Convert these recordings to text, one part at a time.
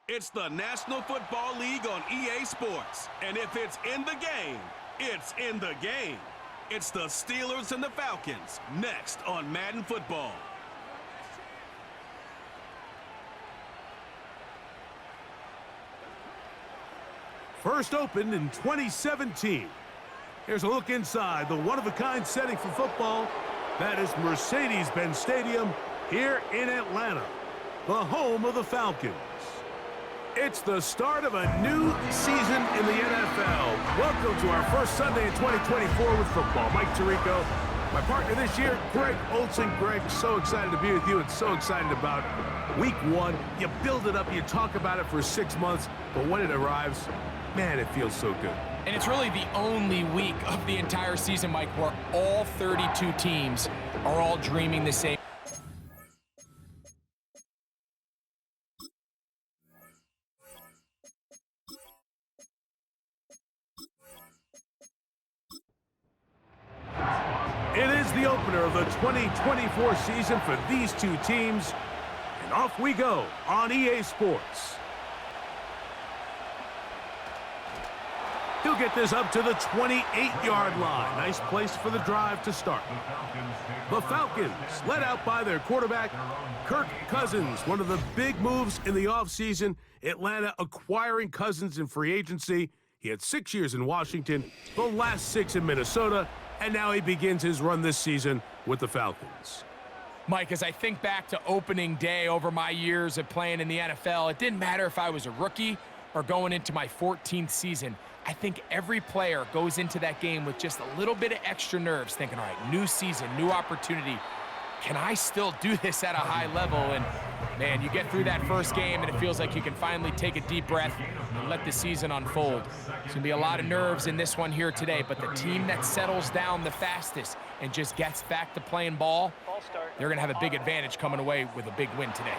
It's the National Football League on EA Sports. And if it's in the game, it's in the game. It's the Steelers and the Falcons, next on Madden Football. First opened in 2017. Here's a look inside the one-of-a-kind setting for football. That is Mercedes-Benz Stadium here in Atlanta, the home of the Falcons. It's the start of a new season in the NFL. Welcome to our first Sunday in 2024 with football. Mike Tirico, my partner this year, Greg Olsen. Greg, so excited to be with you and so excited about week one. You build it up, you talk about it for 6 months, but when it arrives, man, it feels so good. And it's really the only week of the entire season, Mike, where all 32 teams are all dreaming the same. It is the opener of the 2024 season for these two teams, and off we go on EA Sports. He'll get this up to the 28-yard line. Nice place for the drive to start. The Falcons, led out by their quarterback, Kirk Cousins. One of the big moves in the offseason, Atlanta acquiring Cousins in free agency. He had 6 years in Washington, the last 6 in Minnesota, and now he begins his run this season with the Falcons. Mike, as I think back to opening day over my years of playing in the NFL, it didn't matter if I was a rookie or going into my 14th season. I think every player goes into that game with just a little bit of extra nerves, thinking, all right, new season, new opportunity. Can I still do this at a high level? And, man, you get through that first game, and it feels like you can finally take a deep breath and let the season unfold. There's going to be a lot of nerves in this one here today, but the team that settles down the fastest and just gets back to playing ball, they're going to have a big advantage coming away with a big win today.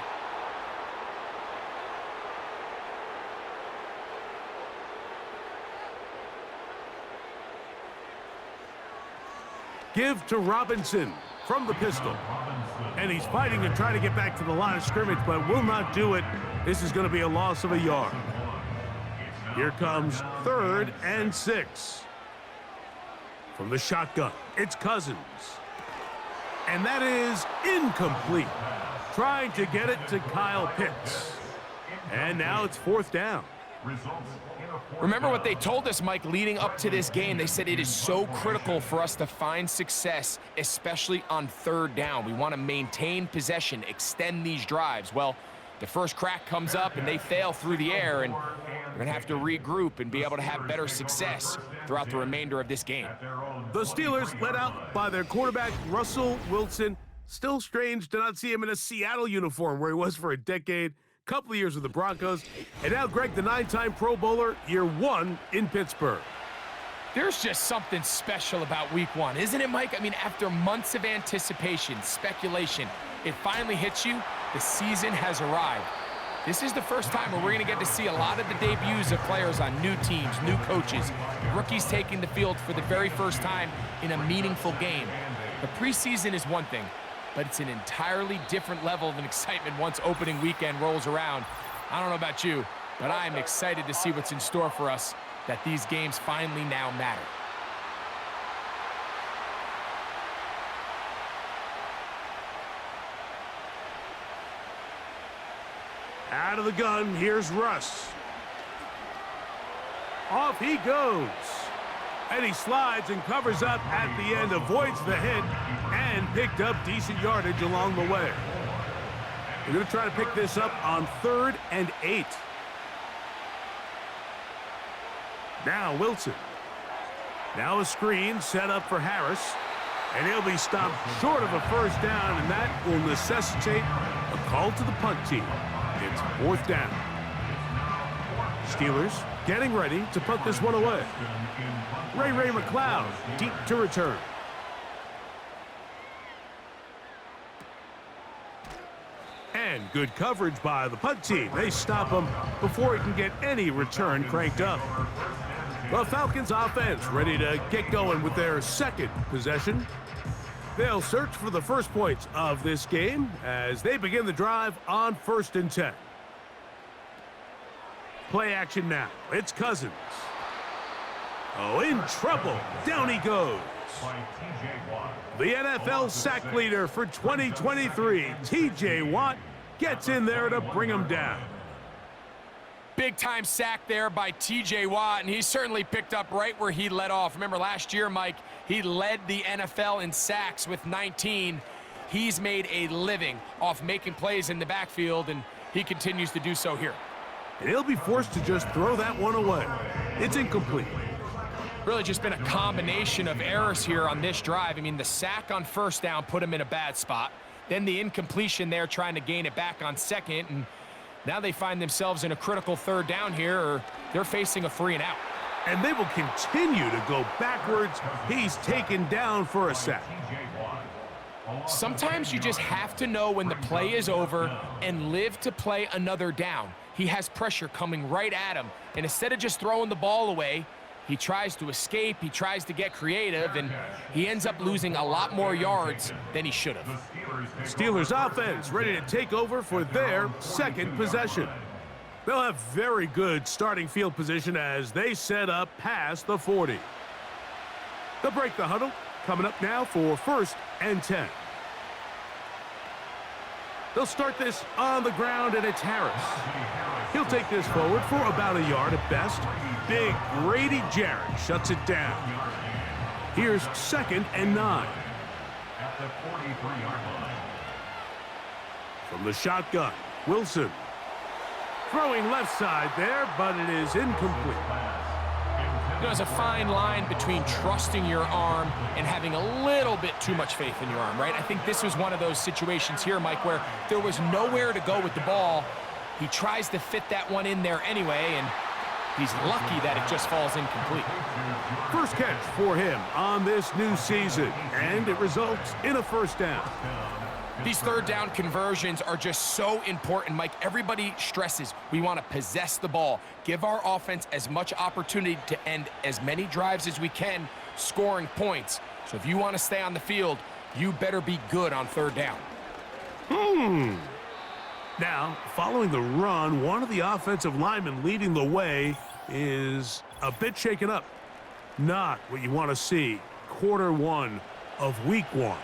Give to Robinson from the pistol. And he's fighting to try to get back to the line of scrimmage, but will not do it. This is going to be a loss of a yard. Here comes 3rd and 6. From the shotgun, it's Cousins. And that is incomplete. Trying to get it to Kyle Pitts. And now it's 4th down. Remember what they told us, Mike, leading up to this game. They said it is so critical for us to find success, especially on 3rd down. We want to maintain possession, extend these drives. Well, the first crack comes up and they fail through the air, and we're going to have to regroup and be able to have better success throughout the remainder of this game. The Steelers led out by their quarterback, Russell Wilson. Still strange to not see him in a Seattle uniform where he was for a decade. Couple of years with the Broncos, and now Greg, the 9-time Pro Bowler, year 1 in Pittsburgh. There's just something special about week 1, isn't it, Mike? I mean, after months of anticipation, speculation, it finally hits you. The season has arrived. This is the first time where we're going to get to see a lot of the debuts of players on new teams, new coaches, rookies taking the field for the very first time in a meaningful game. The preseason is one thing, but it's an entirely different level of excitement once opening weekend rolls around. I don't know about you, but I'm excited to see what's in store for us, that these games finally now matter. Out of the gun, here's Russ. Off he goes. And he slides and covers up at the end, avoids the hit, and picked up decent yardage along the way. We're going to try to pick this up on 3rd and 8. Now Wilson. Now a screen set up for Harris, and he'll be stopped short of a first down, and that will necessitate a call to the punt team. It's 4th down. Steelers getting ready to punt this one away. Ray McLeod, deep to return. And good coverage by the punt team. They stop him before he can get any return cranked up. The Falcons offense ready to get going with their 2nd possession. They'll search for the first points of this game as they begin the drive on 1st and 10. Play action now. It's Cousins. Oh, in trouble. Down he goes. The NFL sack leader for 2023, T.J. Watt, gets in there to bring him down. Big-time sack there by T.J. Watt, and he certainly picked up right where he led off. Remember last year, Mike, he led the NFL in sacks with 19. He's made a living off making plays in the backfield, and he continues to do so here. And he'll be forced to just throw that one away. It's incomplete. Really just been a combination of errors here on this drive. I mean, the sack on first down put him in a bad spot. Then the incompletion there trying to gain it back on second, and now they find themselves in a critical third down here, or they're facing a 3 and out. And they will continue to go backwards. He's taken down for a sack. Sometimes you just have to know when the play is over and live to play another down. He has pressure coming right at him, and instead of just throwing the ball away, he tries to escape, he tries to get creative, and he ends up losing a lot more yards than he should have. Steelers offense ready to take over for their second possession. They'll have very good starting field position as they set up past the 40. They'll break the huddle. Coming up now for 1st and 10. They'll start this on the ground, and it's Harris. He'll take this forward for about a yard at best. Big Grady Jarrett shuts it down. Here's 2nd and 9. At the 43-yard line. From the shotgun, Wilson. Throwing left side there, but it is incomplete. You know, there's a fine line between trusting your arm and having a little bit too much faith in your arm, right? I think this was one of those situations here, Mike, where there was nowhere to go with the ball. He tries to fit that one in there anyway, and he's lucky that it just falls incomplete. First catch for him on this new season, and it results in a 1st down. These third down conversions are just so important, Mike. Everybody stresses we want to possess the ball, give our offense as much opportunity to end as many drives as we can, scoring points. So if you want to stay on the field, you better be good on 3rd down. Now, following the run, one of the offensive linemen leading the way is a bit shaken up. Not what you want to see. Quarter 1 of week 1.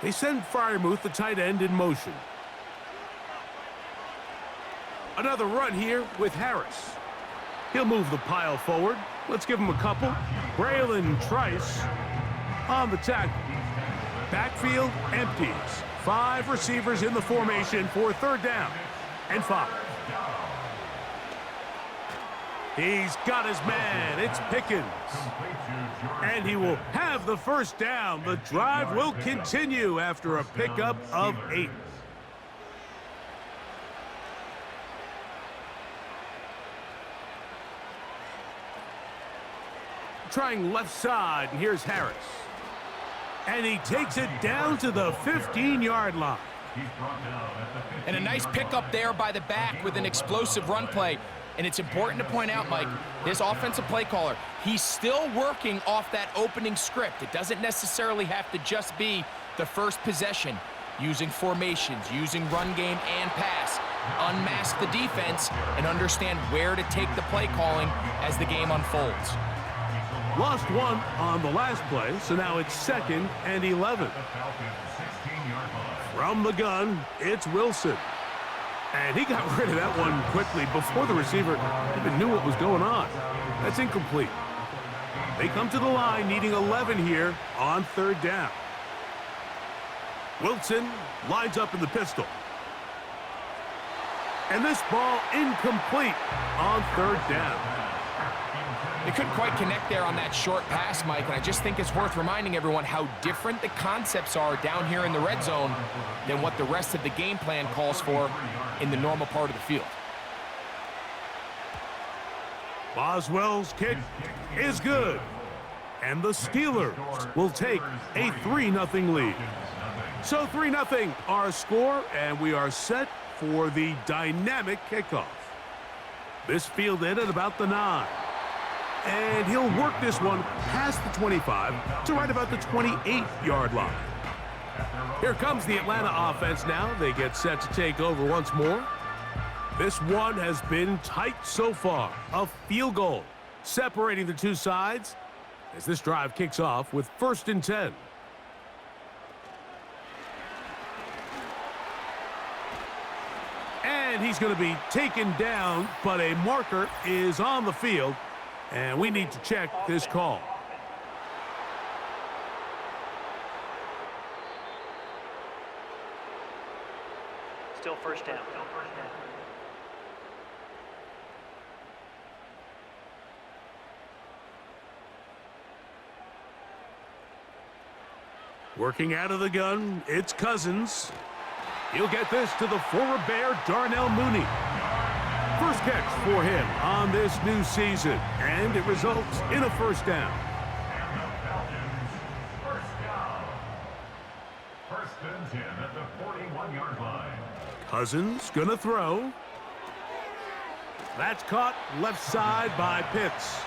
They send Freiermuth, the tight end, in motion. Another run here with Harris. He'll move the pile forward. Let's give him a couple. Braylon Trice on the tackle. Backfield empties. 5 receivers in the formation for 3rd down and 5. He's got his man. It's Pickens. And he will have the 1st down. The drive will continue after a pickup of 8. Trying left side, and here's Harris. And he takes it down to the 15-yard line. And a nice pickup there by the back with an explosive run play. And it's important to point out, Mike, this offensive play caller, he's still working off that opening script. It doesn't necessarily have to just be the first possession. Using formations, using run game and pass. Unmask the defense and understand where to take the play calling as the game unfolds. Lost one on the last play, so now it's 2nd and 11. From the gun, it's Wilson. And he got rid of that one quickly before the receiver even knew what was going on. That's incomplete. They come to the line needing 11 here on 3rd down. Wilson lines up in the pistol. And this ball incomplete on 3rd down. They couldn't quite connect there on that short pass, Mike, and I just think it's worth reminding everyone how different the concepts are down here in the red zone than what the rest of the game plan calls for in the normal part of the field. Boswell's kick is good. And the Steelers will take a 3-0 lead. So 3-0 our score, and we are set for the dynamic kickoff. This fielded at about the 9. And he'll work this one past the 25 to right about the 28-yard line. Here comes the Atlanta offense now. They get set to take over once more. This one has been tight so far. A field goal separating the two sides as this drive kicks off with 1st and 10. And he's going to be taken down, but a marker is on the field, and we need to check this call. Still first down. Working out of the gun, it's Cousins. He'll get this to the former Bear, Darnell Mooney. First catch for him on this new season, and it results in a first down. And the Falcons, first down. 1st and 10 at the 41-yard line. Cousins gonna throw. That's caught left side by Pitts.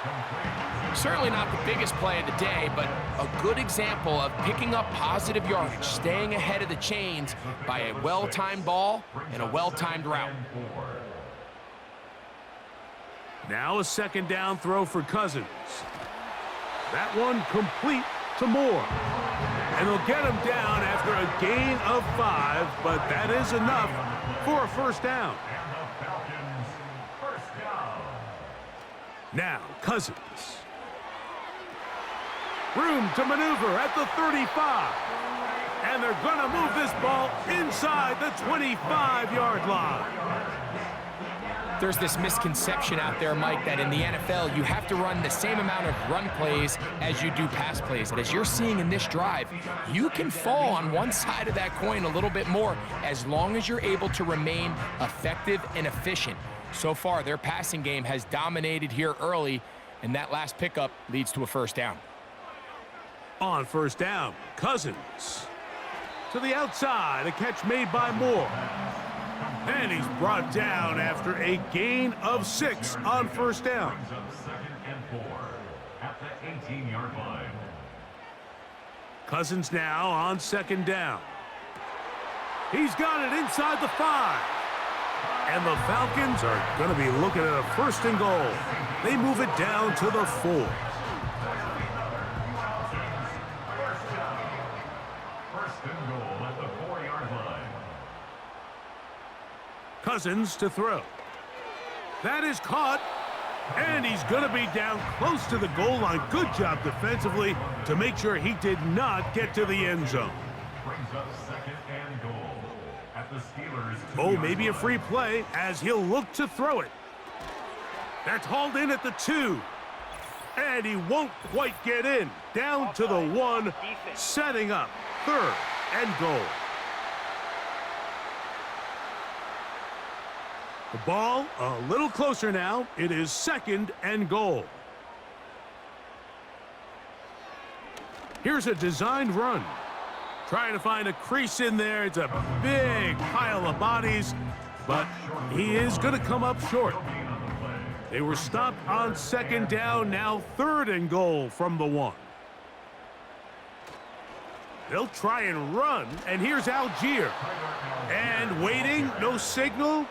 Certainly not the biggest play of the day, but a good example of picking up positive yardage, staying ahead of the chains by a well-timed ball and a well-timed route. Now a 2nd down throw for Cousins. That one complete to Moore. And they'll get him down after a gain of 5, but that is enough for a first down. And the Falcons, first down. Now Cousins. Room to maneuver at the 35. And they're going to move this ball inside the 25-yard line. There's this misconception out there, Mike, that in the NFL you have to run the same amount of run plays as you do pass plays. And as you're seeing in this drive, you can fall on one side of that coin a little bit more as long as you're able to remain effective and efficient. So far, their passing game has dominated here early, and that last pickup leads to a first down. On first down, Cousins. To the outside, a catch made by Moore. And he's brought down after a gain of 6 on first down. Brings up 2nd and 4 at the 18-yard line. Cousins now on 2nd down. He's got it inside the 5. And the Falcons are going to be looking at a 1st and goal. They move it down to the 4. Cousins to throw. That is caught, and he's going to be down close to the goal line. Good job defensively to make sure he did not get to the end zone. Brings up 2nd and goal at the Steelers. Oh, maybe a free play as he'll look to throw it. That's hauled in at the 2, and he won't quite get in. Down to the 1, setting up 3rd and goal. The ball a little closer now. It is 2nd and goal. Here's a designed run. Trying to find a crease in there. It's a big pile of bodies, but he is going to come up short. They were stopped on 2nd down, now 3rd and goal from the 1. They'll try and run, and here's Algier. And waiting, no signal.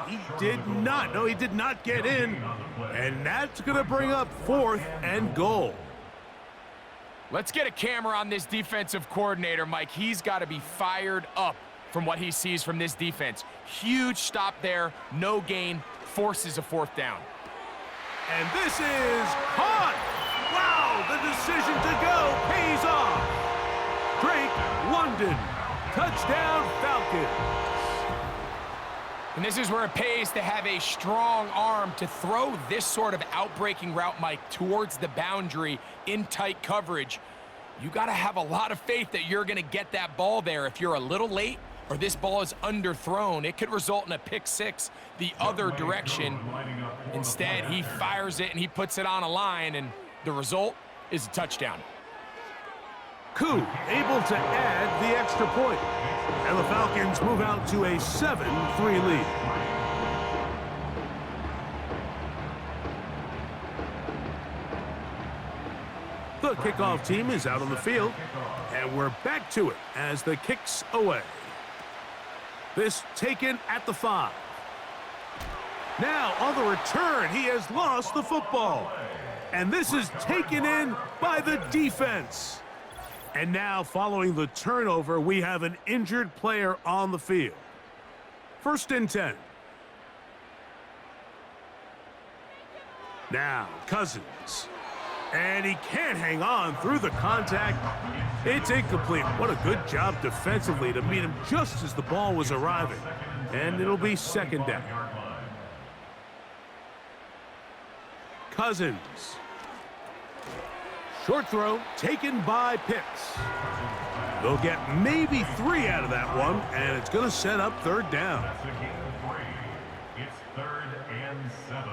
He did not. No, he did not get in. And that's going to bring up 4th and goal. Let's get a camera on this defensive coordinator, Mike. He's got to be fired up from what he sees from this defense. Huge stop there, no gain, forces a 4th down. And this is caught. Wow, the decision to go pays off. Drake London, touchdown Falcons. And this is where it pays to have a strong arm to throw this sort of outbreaking route, Mike, towards the boundary in tight coverage. You got to have a lot of faith that you're going to get that ball there. If you're a little late or this ball is underthrown, it could result in a pick 6 the other direction. Instead, he fires it and he puts it on a line, and the result is a touchdown. Koo able to add the extra point. And the Falcons move out to a 7-3 lead. The kickoff team is out on the field, and we're back to it as the kick's away. This taken at the 5. Now, on the return, he has lost the football. And this is taken in by the defense. And now, following the turnover, we have an injured player on the field. 1st and 10. Now, Cousins. And he can't hang on through the contact. It's incomplete. What a good job defensively to meet him just as the ball was arriving. And it'll be 2nd down. Cousins. Short throw taken by Pitts. They'll get maybe 3 out of that one, and it's going to set up 3rd down. That's a gain of 3. It's 3rd and 7.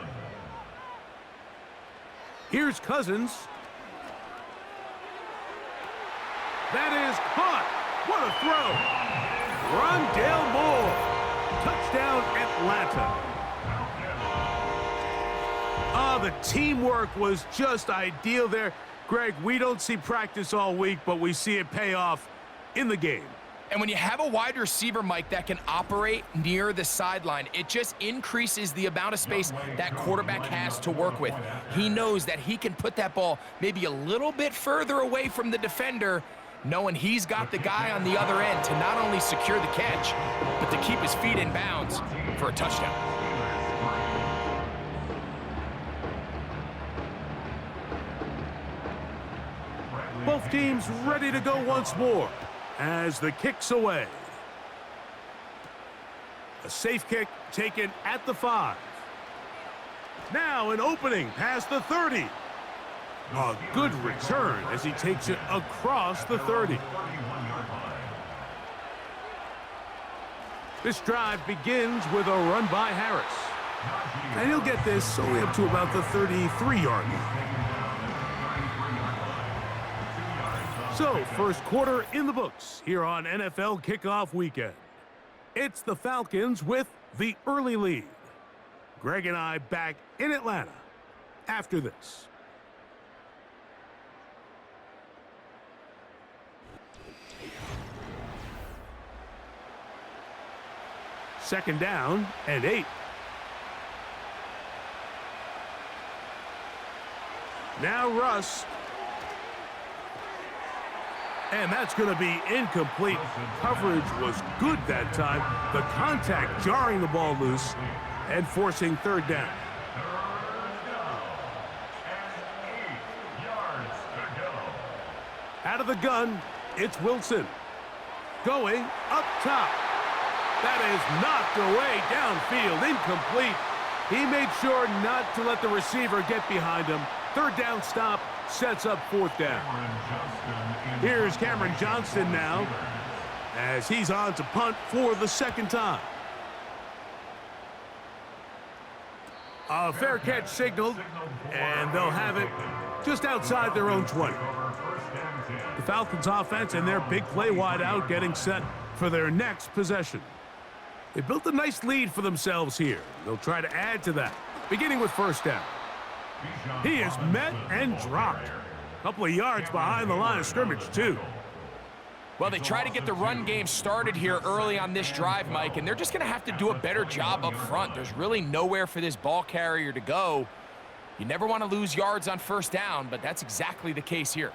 Here's Cousins. That is caught. What a throw. Rondale Moore. Touchdown, Atlanta. The teamwork was just ideal there. Greg, we don't see practice all week, but we see it pay off in the game. And when you have a wide receiver, Mike, that can operate near the sideline, it just increases the amount of space that quarterback has to work with. He knows that he can put that ball maybe a little bit further away from the defender, knowing he's got the guy on the other end to not only secure the catch, but to keep his feet in bounds for a touchdown. Both teams ready to go once more as the kick's away. A safe kick taken at the 5. Now an opening past the 30. A good return as he takes it across the 30. This drive begins with a run by Harris. And he'll get this only up to about the 33-yard line. So, first quarter in the books here on NFL Kickoff Weekend. It's the Falcons with the early lead. Greg and I back in Atlanta after this. Second down and 8. Now Russ. And that's going to be incomplete. Coverage was good that time. The contact jarring the ball loose and forcing 3rd down. Out of the gun, it's Wilson. Going up top. That is knocked away downfield, incomplete. He made sure not to let the receiver get behind him. 3rd down stop sets up 4th down. Here's Cameron Johnston now as he's on to punt for the 2nd time. A fair catch signaled, and they'll have it just outside their own 20. The Falcons offense and their big play wideout getting set for their next possession. They built a nice lead for themselves here. They'll try to add to that, beginning with 1st down. He is met and dropped. A couple of yards behind the line of scrimmage, too. Well, they try to get the run game started here early on this drive, Mike, and they're just going to have to do a better job up front. There's really nowhere for this ball carrier to go. You never want to lose yards on 1st down, but that's exactly the case here.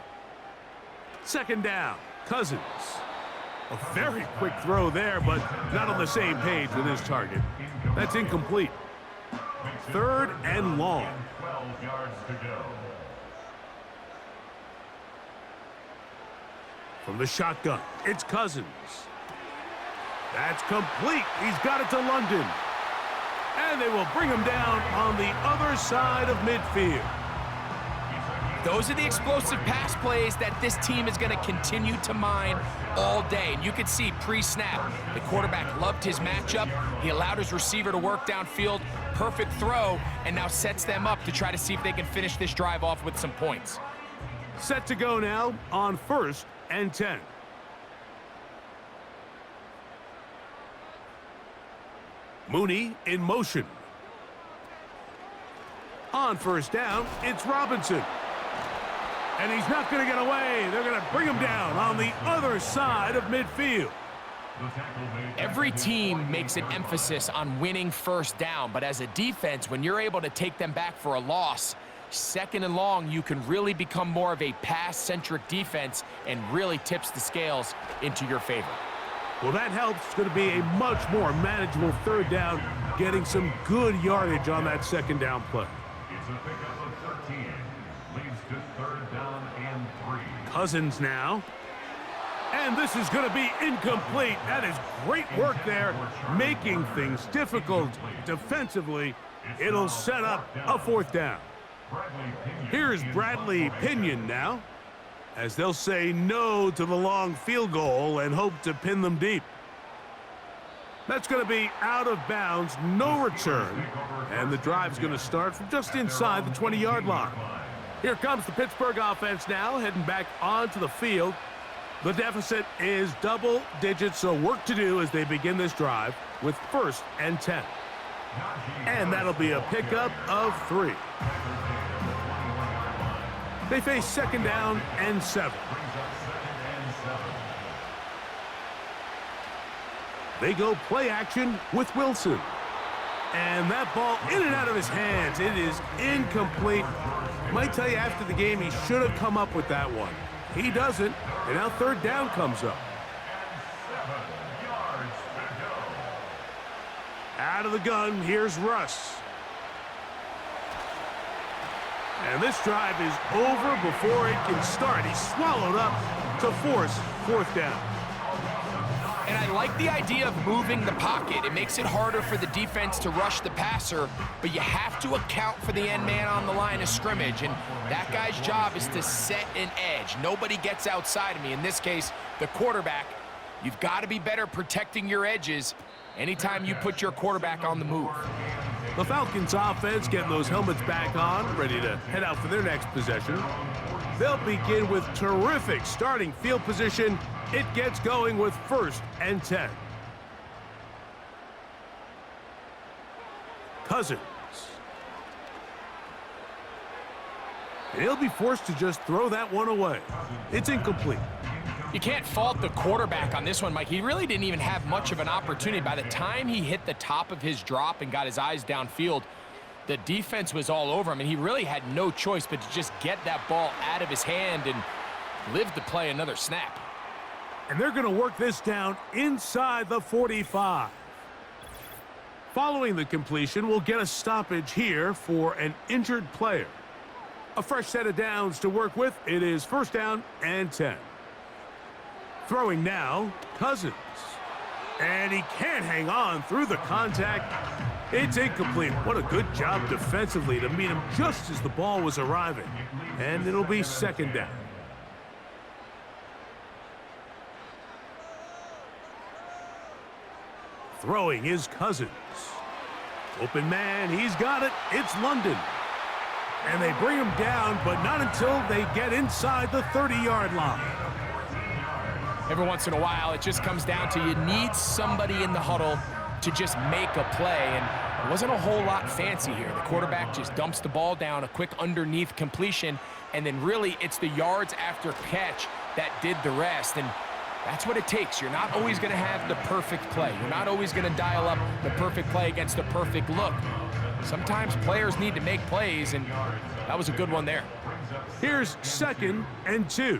2nd down, Cousins. A very quick throw there, but not on the same page with his target. That's incomplete. 3rd and long. 12 yards to go. From the shotgun, it's Cousins. That's complete. He's got it to London. And they will bring him down on the other side of midfield. Those are the explosive pass plays that this team is going to continue to mine all day. And you can see pre-snap, the quarterback loved his matchup. He allowed his receiver to work downfield. Perfect throw, and now sets them up to try to see if they can finish this drive off with some points. Set to go now on 1st and 10. Mooney in motion. On 1st down, it's Robinson. And he's not going to get away. They're going to bring him down on the other side of midfield. Every team makes an emphasis on winning first down, but as a defense, when you're able to take them back for a loss, second and long, you can really become more of a pass-centric defense and really tips the scales into your favor. Well, that helps. It's going to be a much more manageable third down, getting some good yardage on that second down play. It's a pickup of 13. Leads to third down and 3. Cousins now. And this is going to be incomplete. That is great work there, making things difficult defensively. It'll set up a fourth down. Here's Bradley Pinion now, as they'll say no to the long field goal and hope to pin them deep. That's going to be out of bounds, no return, and the drive's going to start from just inside the 20-yard line. Here comes the Pittsburgh offense now, heading back onto the field. The deficit is double digits, so work to do as they begin this drive with 1st and 10. And that'll be a pickup of 3. They face second down and 7. They go play action with Wilson. And that ball in and out of his hands. It is incomplete. Might tell you after the game he should have come up with that one. He doesn't, and now third down comes up. Out of the gun, here's Russ. And this drive is over before it can start. He's swallowed up to force 4th down. And I like the idea of moving the pocket. It makes it harder for the defense to rush the passer, but you have to account for the end man on the line of scrimmage, and that guy's job is to set an edge. Nobody gets outside of me. In this case, the quarterback. You've got to be better protecting your edges anytime you put your quarterback on the move. The Falcons offense getting those helmets back on, ready to head out for their next possession. They'll begin with terrific starting field position. It gets going with 1st and 10. Cousins. And he'll be forced to just throw that one away. It's incomplete. You can't fault the quarterback on this one, Mike. He really didn't even have much of an opportunity. By the time he hit the top of his drop and got his eyes downfield, the defense was all over him, and he really had no choice but to just get that ball out of his hand and live to play another snap. And they're going to work this down inside the 45. Following the completion, we'll get a stoppage here for an injured player. A fresh set of downs to work with. It is 1st down and 10. Throwing now, Cousins. And he can't hang on through the contact. It's incomplete. What a good job defensively to meet him just as the ball was arriving. And it'll be 2nd down. Throwing is Cousins. Open man, he's got it. It's London. And they bring him down, but not until they get inside the 30-yard line. Every once in a while, it just comes down to you need somebody in the huddle to just make a play, and it wasn't a whole lot fancy here. The quarterback just dumps the ball down, a quick underneath completion, and then really it's the yards after catch that did the rest, and that's what it takes. You're not always going to have the perfect play. You're not always going to dial up the perfect play against the perfect look. Sometimes players need to make plays, and that was a good one there. Here's 2nd and 2.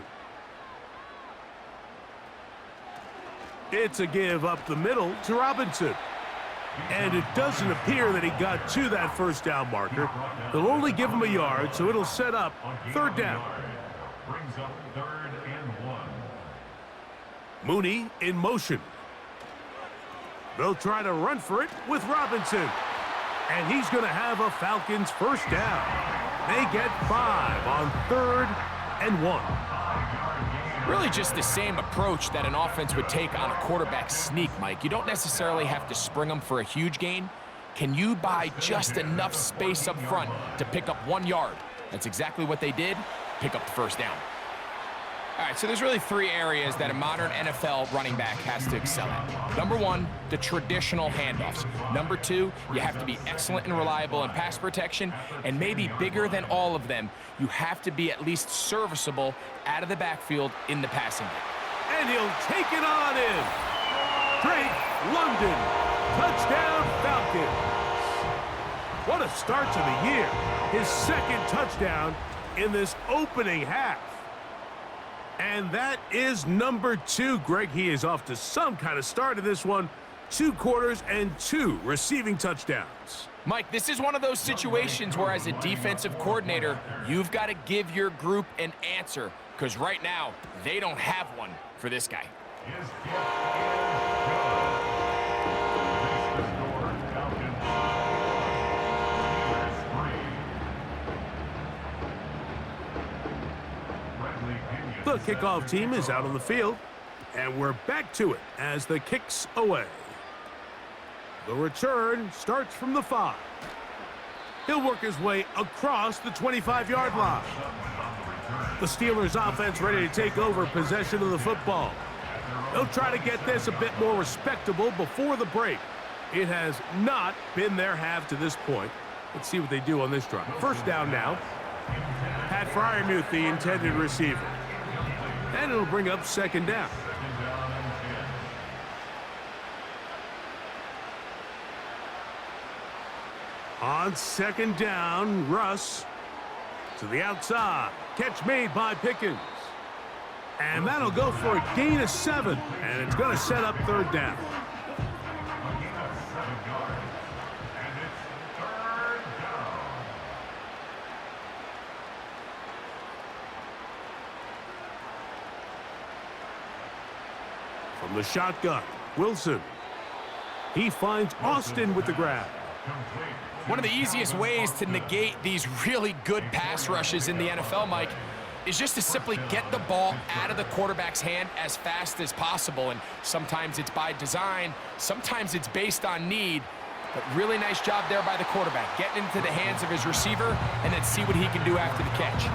It's a give up the middle to Robinson. And it doesn't appear that he got to that 1st down marker. They'll only give him a yard, so it'll set up 3rd down. Brings up 3rd and 1. Mooney in motion. They'll try to run for it with Robinson. And he's going to have a Falcons 1st down. They get 5 on 3rd and 1. Really just the same approach that an offense would take on a quarterback sneak, Mike. You don't necessarily have to spring them for a huge gain. Can you buy just enough space up front to pick up 1 yard? That's exactly what they did. Pick up the 1st down. All right, so there's really three areas that a modern NFL running back has to excel at. Number one, the traditional handoffs. Number two, you have to be excellent and reliable in pass protection. And maybe bigger than all of them, you have to be at least serviceable out of the backfield in the passing game. And he'll take it on in. Drake London, touchdown Falcons. What a start to the year. His second touchdown in this opening half. And that is number 2. Greg, he is off to some kind of start in this one. 2 quarters and 2 receiving touchdowns. Mike, this is one of those situations where as a defensive coordinator, you've got to give your group an answer, because right now, they don't have one for this guy. His gift is good. Makes the score Falcons. The kickoff team is out on the field, and we're back to it as the kick's away. The return starts from the 5. He'll work his way across the 25-yard line. The Steelers offense ready to take over possession of the football. They'll try to get this a bit more respectable before the break. It has not been their half to this point. Let's see what they do on this drive. First down now. Pat Freiermuth, the intended receiver. And it'll bring up second down. On second down, Russ to the outside. Catch made by Pickens. And that'll go for a gain of 7. And it's going to set up third down. From the shotgun, Wilson. He finds Austin with the grab. One of the easiest ways to negate these really good pass rushes in the NFL, Mike, is just to simply get the ball out of the quarterback's hand as fast as possible. And sometimes it's by design, sometimes it's based on need. But really nice job there by the quarterback, getting into the hands of his receiver and then see what he can do after the catch.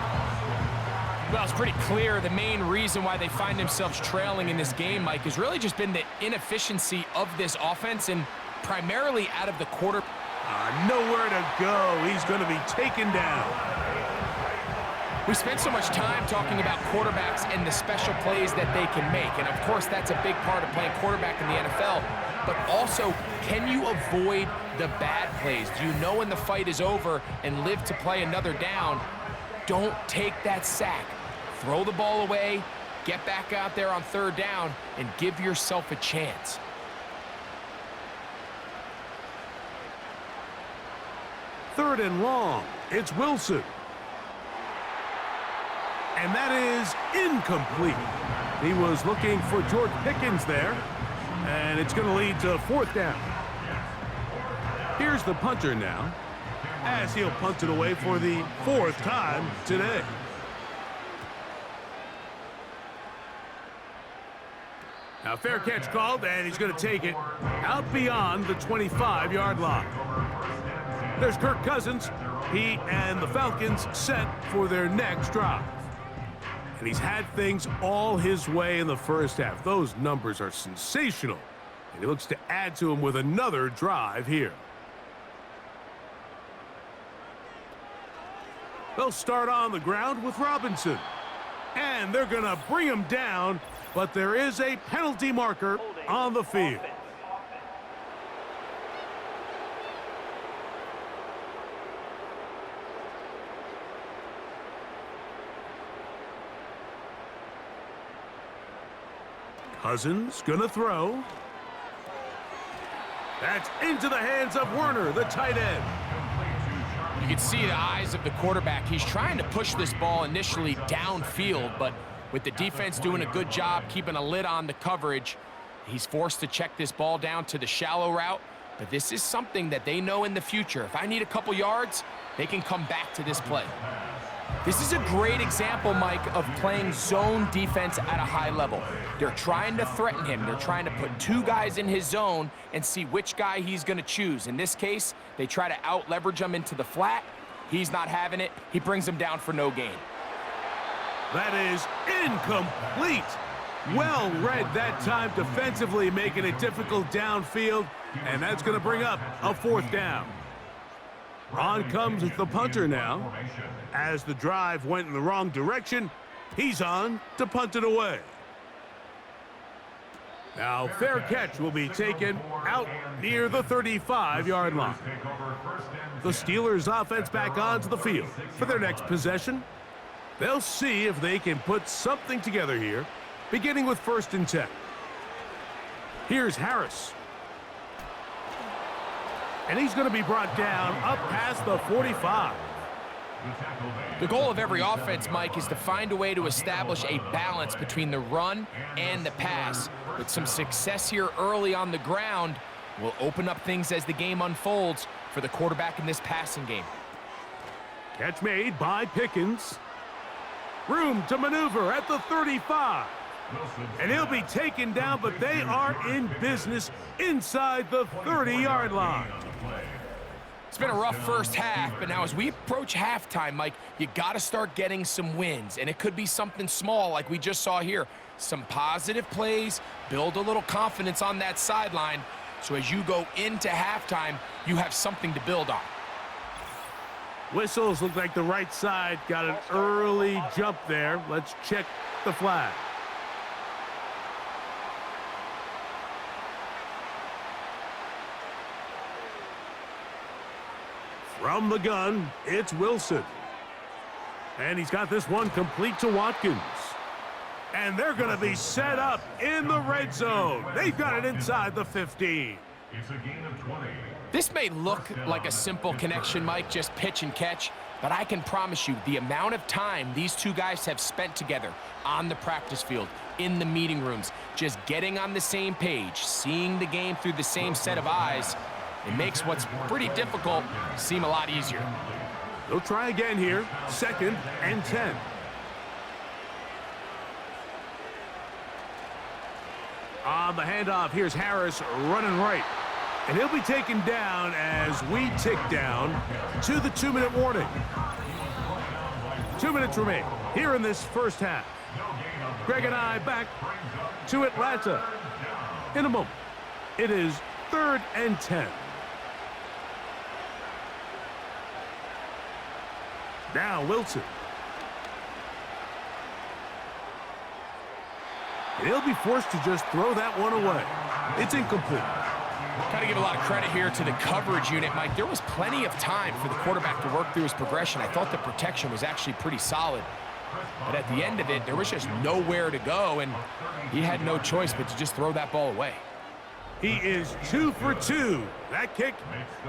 Well, it's pretty clear the main reason why they find themselves trailing in this game, Mike, has really just been the inefficiency of this offense and primarily out of the quarter. Nowhere to go. He's going to be taken down. We spent so much time talking about quarterbacks and the special plays that they can make. And, of course, that's a big part of playing quarterback in the NFL. But also, can you avoid the bad plays? Do you know when the fight is over and live to play another down? Don't take that sack. Throw the ball away, get back out there on third down, and give yourself a chance. Third and long. It's Wilson. And that is incomplete. He was looking for George Pickens there. And it's going to lead to fourth down. Here's the punter now, as he'll punt it away for the 4th time today. Now, fair catch called, and he's going to take it out beyond the 25-yard line. There's Kirk Cousins. He and the Falcons set for their next drive. And he's had things all his way in the first half. Those numbers are sensational. And he looks to add to them with another drive here. They'll start on the ground with Robinson. And they're going to bring him down, but there is a penalty marker on the field. Cousins gonna throw. That's into the hands of Werner, the tight end. You can see the eyes of the quarterback. He's trying to push this ball initially downfield, but with the defense doing a good job keeping a lid on the coverage, he's forced to check this ball down to the shallow route. But this is something that they know in the future. If I need a couple yards, they can come back to this play. This is a great example, Mike, of playing zone defense at a high level. They're trying to threaten him. They're trying to put 2 guys in his zone and see which guy he's going to choose. In this case, they try to out-leverage him into the flat. He's not having it. He brings him down for no gain. That is incomplete. Well read that time defensively, making it difficult downfield, and that's going to bring up a 4th down. On comes the punter now. As the drive went in the wrong direction, he's on to punt it away. Now, fair catch will be taken out near the 35-yard line. The Steelers offense back onto the field for their next possession. They'll see if they can put something together here, beginning with 1st and 10. Here's Harris. And he's going to be brought down up past the 45. The goal of every offense, Mike, is to find a way to establish a balance between the run and the pass. With some success here early on the ground, will open up things as the game unfolds for the quarterback in this passing game. Catch made by Pickens. Room to maneuver at the 35. And he'll be taken down, but they are in business inside the 30-yard line. It's been a rough first half, but now as we approach halftime, Mike, you got to start getting some wins, and it could be something small like we just saw here. Some positive plays, build a little confidence on that sideline, so as you go into halftime, you have something to build on. Whistles look like the right side got an early jump there. Let's check the flag. From the gun, it's Wilson. And he's got this one complete to Watkins. And they're going to be set up in the red zone. They've got it inside the 15. It's a gain of 20. This may look like a simple connection, Mike, just pitch and catch, but I can promise you the amount of time these two guys have spent together on the practice field, in the meeting rooms, just getting on the same page, seeing the game through the same set of eyes, it makes what's pretty difficult seem a lot easier. They'll try again here, 2nd and 10. On the handoff, here's Harris running right. And he'll be taken down as we tick down to the 2-minute warning. 2 minutes remain here in this first half. Greg and I back to Atlanta in a moment. It is 3rd and 10. Now Wilson. He'll be forced to just throw that one away. It's incomplete. Got to give a lot of credit here to the coverage unit, Mike. There was plenty of time for the quarterback to work through his progression. I thought the protection was actually pretty solid. But at the end of it, there was just nowhere to go, and he had no choice but to just throw that ball away. He is 2 for 2. That kick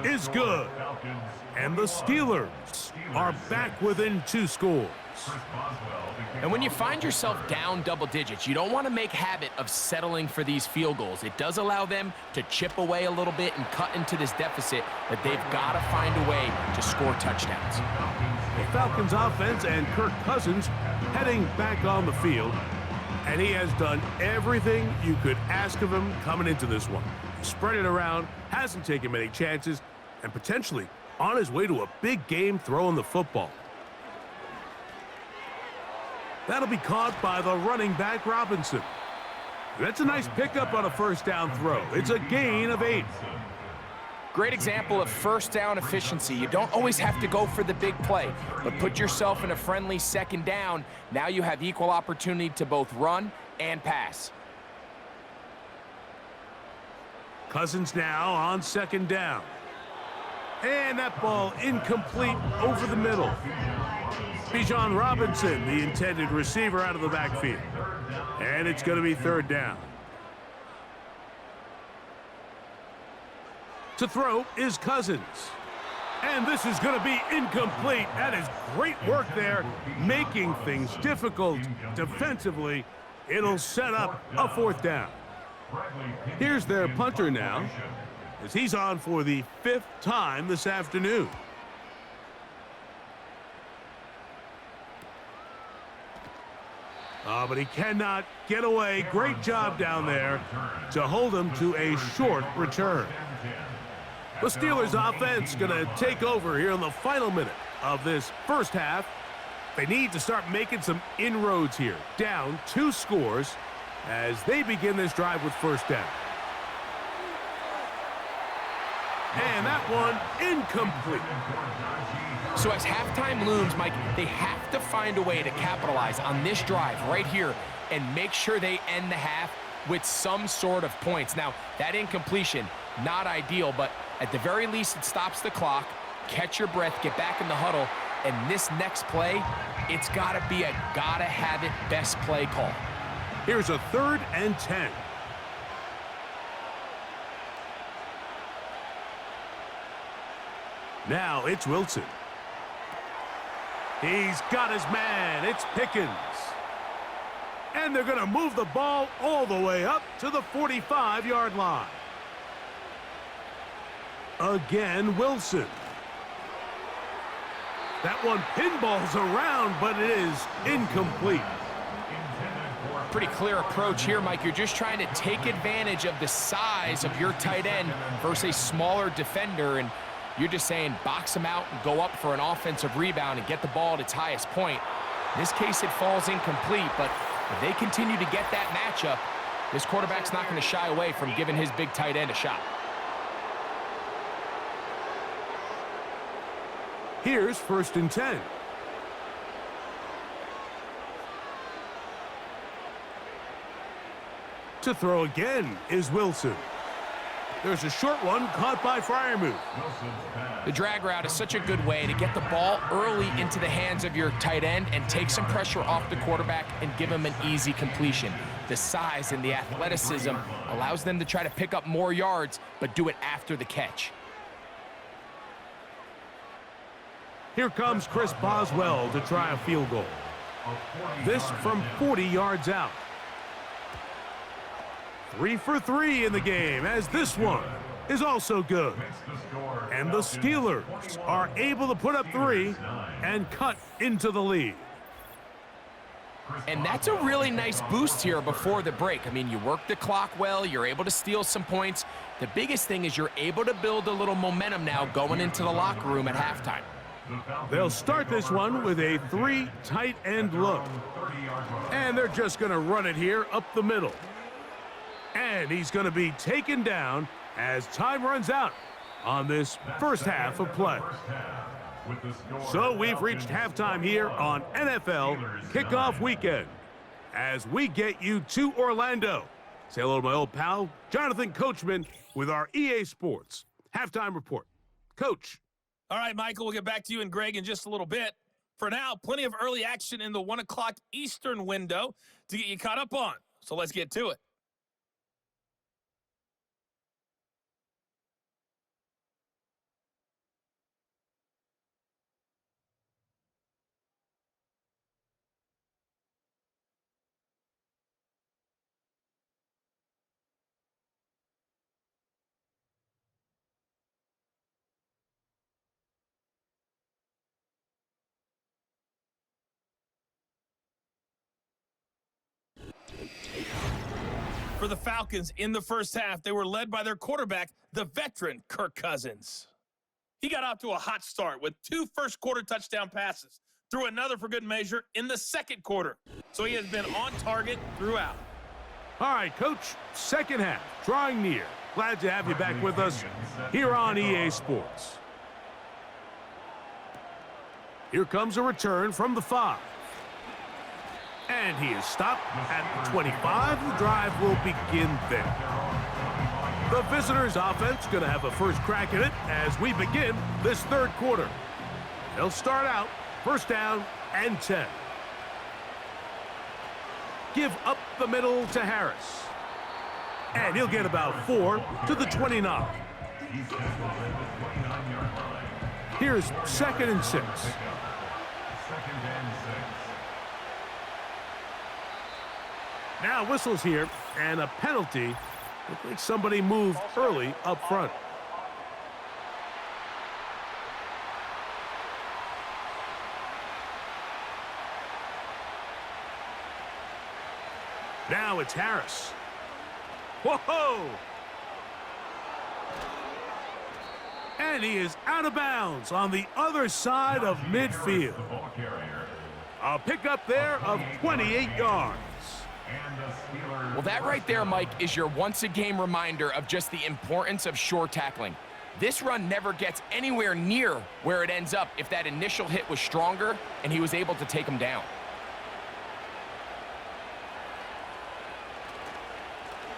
is good. And the Steelers are back within 2 scores. And when you find yourself down double digits, you don't want to make habit of settling for these field goals. It does allow them to chip away a little bit and cut into this deficit, but they've got to find a way to score touchdowns. The Falcons offense and Kirk Cousins heading back on the field, and he has done everything you could ask of him coming into this one. Spread it around, hasn't taken many chances, and potentially on his way to a big game throwing the football. That'll be caught by the running back, Robinson. That's a nice pickup on a first down throw. It's a gain of 8. Great example of first down efficiency. You don't always have to go for the big play, but put yourself in a friendly second down. Now you have equal opportunity to both run and pass. Cousins now on second down. And that ball incomplete over the middle. Bijan Robinson, the intended receiver, out of the backfield. And it's going to be 3rd down. To throw is Cousins. And this is going to be incomplete. That is great work there, making things difficult defensively. It'll set up a 4th down. Here's their punter now, as he's on for the 5th time this afternoon. But he cannot get away. Great job down there to hold him to a short return. The Steelers offense going to take over here in the final minute of this first half They need to start making some inroads here. Down 2 scores as they begin this drive with first down. And that one incomplete. So as halftime looms, Mike, they have to find a way to capitalize on this drive right here and make sure they end the half with some sort of points. Now, that incompletion, not ideal, but at the very least, it stops the clock. Catch your breath, get back in the huddle, and this next play, it's got to be a gotta-have-it best play call. Here's a 3rd and 10. Now it's Wilson. He's got his man. It's Pickens. And they're going to move the ball all the way up to the 45-yard line. Again, Wilson. That one pinballs around, but it is incomplete. Pretty clear approach here, Mike. You're just trying to take advantage of the size of your tight end versus a smaller defender, and you're just saying box him out and go up for an offensive rebound and get the ball at its highest point. In this case, it falls incomplete, but if they continue to get that matchup, this quarterback's not going to shy away from giving his big tight end a shot. Here's 1st and 10. To throw again is Wilson. There's a short one caught by Freiermuth. The drag route is such a good way to get the ball early into the hands of your tight end and take some pressure off the quarterback and give him an easy completion. The size and the athleticism allows them to try to pick up more yards, but do it after the catch. Here comes Chris Boswell to try a field goal. This from 40 yards out. 3 for 3 in the game, as this one is also good. And the Steelers are able to put up 3 and cut into the lead. And that's a really nice boost here before the break. I mean, you work the clock well, you're able to steal some points. The biggest thing is you're able to build a little momentum now going into the locker room at halftime. They'll start this one with a 3 tight end look. And they're just going to run it here up the middle. And he's going to be taken down as time runs out on this first half of play. So we've reached halftime here on NFL Kickoff Weekend as we get you to Orlando. Say hello to my old pal, Jonathan Coachman, with our EA Sports Halftime Report. Coach. All right, Michael, we'll get back to you and Greg in just a little bit. For now, plenty of early action in the 1 o'clock Eastern window to get you caught up on. So let's get to it. For the Falcons in the first half, they were led by their quarterback, the veteran Kirk Cousins. He got off to a hot start with 2 first-quarter touchdown passes, threw another for good measure in the second quarter. So he has been on target throughout. All right, Coach, second half, drawing near. Glad to have you back with us here on EA Sports. Here comes a return from the 5. And he is stopped at the 25. The drive will begin there. The visitors' offense going to have a first crack at it as we begin this third quarter. They'll start out first down and 10. Give up the middle to Harris. And he'll get about 4 to the 29. Here's 2nd and 6. Now whistles here, and a penalty. Looks like somebody moved early up front. Now it's Harris. Whoa! And he is out of bounds on the other side of midfield. A pickup there of 28 yards. Well, that right there, Mike, is your once-a-game reminder of just the importance of short tackling. This run never gets anywhere near where it ends up if that initial hit was stronger and he was able to take him down.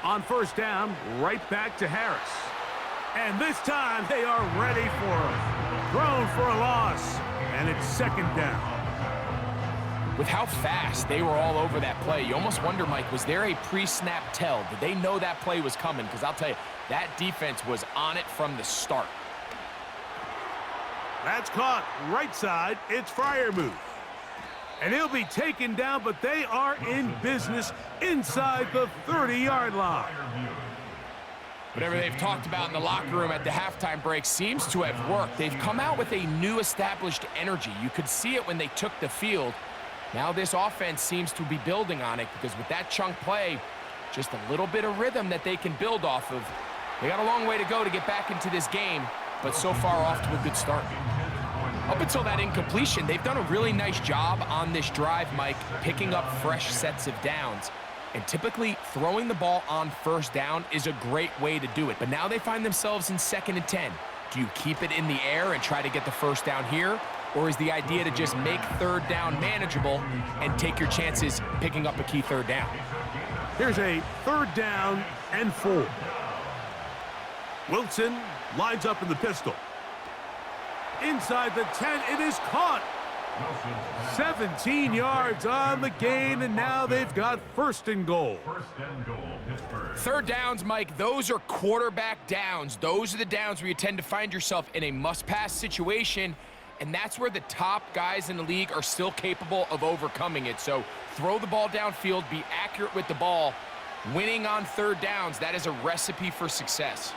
On first down, right back to Harris. And this time they are ready for him. Thrown for a loss, and it's second down. With how fast they were all over that play, you almost wonder, Mike, was there a pre-snap tell? Did they know that play was coming? Because I'll tell you, that defense was on it from the start. That's caught right side. It's Freiermuth. And he'll be taken down, but they are in business inside the 30-yard line. Whatever they've talked about in the locker room at the halftime break seems to have worked. They've come out with a new established energy. You could see it when they took the field. Now this offense seems to be building on it because with that chunk play, just a little bit of rhythm that they can build off of. They got a long way to go to get back into this game, but so far off to a good start. Up until that incompletion, they've done a really nice job on this drive, Mike, picking up fresh sets of downs. And typically, throwing the ball on first down is a great way to do it. But now they find themselves in 2nd and 10. Do you keep it in the air and try to get the first down here? Or is the idea to just make third down manageable and take your chances picking up a key third down? Here's a 3rd down and 4. Wilson lines up in the pistol. Inside the 10, it is caught. 17 yards on the gain, and now they've got 1st and goal. Pittsburgh. Third downs, Mike, those are quarterback downs. Those are the downs where you tend to find yourself in a must-pass situation, and that's where the top guys in the league are still capable of overcoming it. So throw the ball downfield, be accurate with the ball. Winning on third downs, that is a recipe for success.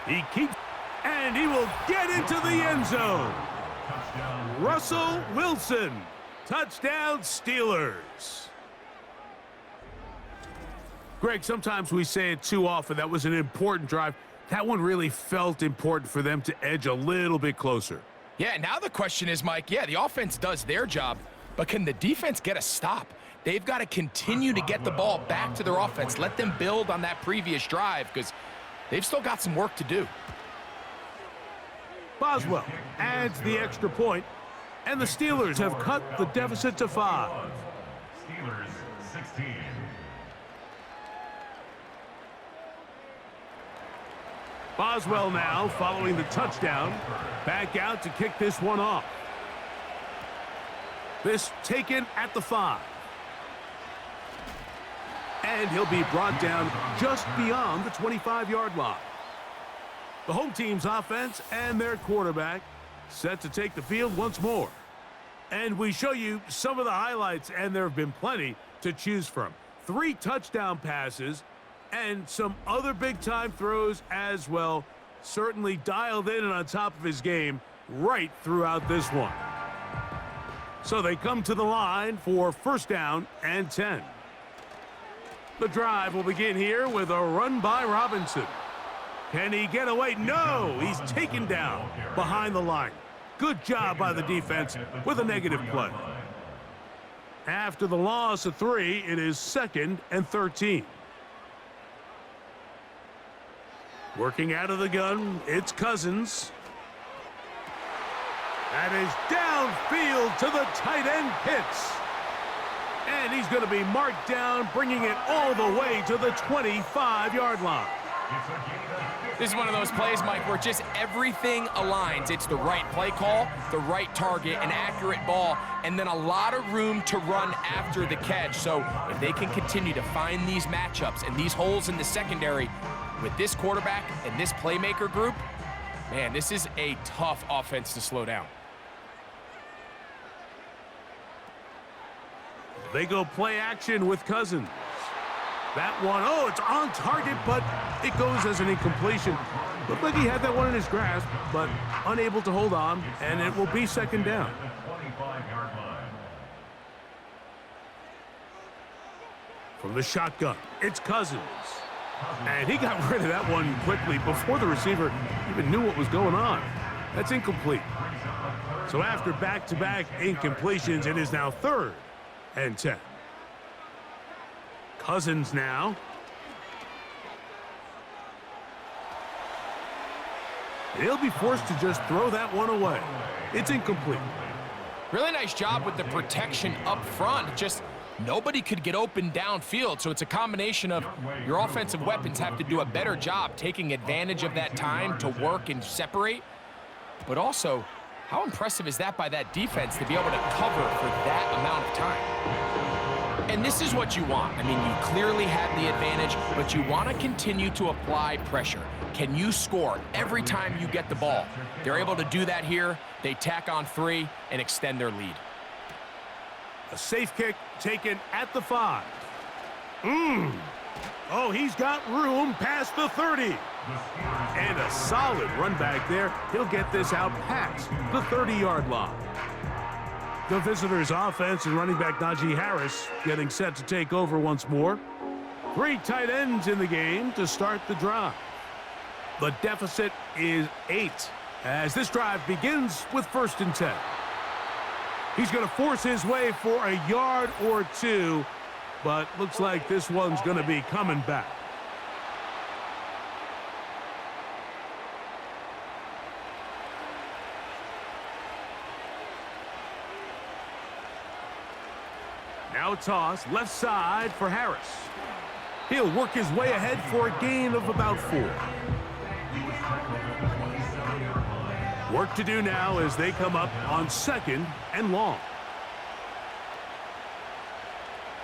He keeps, and he will get into the end zone. Russell Wilson, touchdown Steelers. Greg, sometimes we say it too often. That was an important drive. That one really felt important for them to edge a little bit closer. Yeah, now the question is, Mike, yeah, the offense does their job, but can the defense get a stop? They've got to continue to get the ball back to their offense. Let them build on that previous drive because they've still got some work to do. Boswell adds the extra point, and the Steelers have cut the deficit to 5. Steelers 16. Boswell now, following the touchdown, back out to kick this one off. This taken at the 5. And he'll be brought down just beyond the 25-yard line. The home team's offense and their quarterback set to take the field once more. And we show you some of the highlights, and there have been plenty to choose from. 3 touchdown passes and some other big-time throws as well. Certainly dialed in and on top of his game right throughout this one. So they come to the line for 1st down and 10. The drive will begin here with a run by Robinson. Can he get away? No, he's taken down behind the line. Good job by the defense with a negative play. After the loss of 3, it is 2nd and 13. Working out of the gun, it's Cousins. That is downfield to the tight end Pitts. And he's going to be marked down, bringing it all the way to the 25-yard line. This is one of those plays, Mike, where just everything aligns. It's the right play call, the right target, an accurate ball, and then a lot of room to run after the catch. So if they can continue to find these matchups and these holes in the secondary with this quarterback and this playmaker group, man, this is a tough offense to slow down. They go play action with Cousins. That one, oh, it's on target, but it goes as an incompletion. Looked like he had that one in his grasp, but unable to hold on, and it will be 2nd down. From the shotgun, it's Cousins. And he got rid of that one quickly before the receiver even knew what was going on. That's incomplete. So after back-to-back incompletions, it is now 3rd and 10. Cousins now. He'll be forced to just throw that one away. It's incomplete. Really nice job with the protection up front. Just nobody could get open downfield, so it's a combination of your offensive weapons have to do a better job taking advantage of that time to work and separate, but also, how impressive is that by that defense to be able to cover for that amount of time? And this is what you want. I mean, you clearly have the advantage, but you want to continue to apply pressure. Can you score every time you get the ball? They're able to do that here. They tack on 3 and extend their lead. A safe kick taken at the 5. Oh, he's got room past the 30. And a solid run back there. He'll get this out past the 30-yard line. The visitors' offense and running back Najee Harris getting set to take over once more. 3 tight ends in the game to start the drive. The deficit is 8 as this drive begins with 1st and 10. He's going to force his way for a yard or 2, but looks like this one's going to be coming back. Now a toss, left side for Harris. He'll work his way ahead for a gain of about 4. Work to do now as they come up on 2nd and long.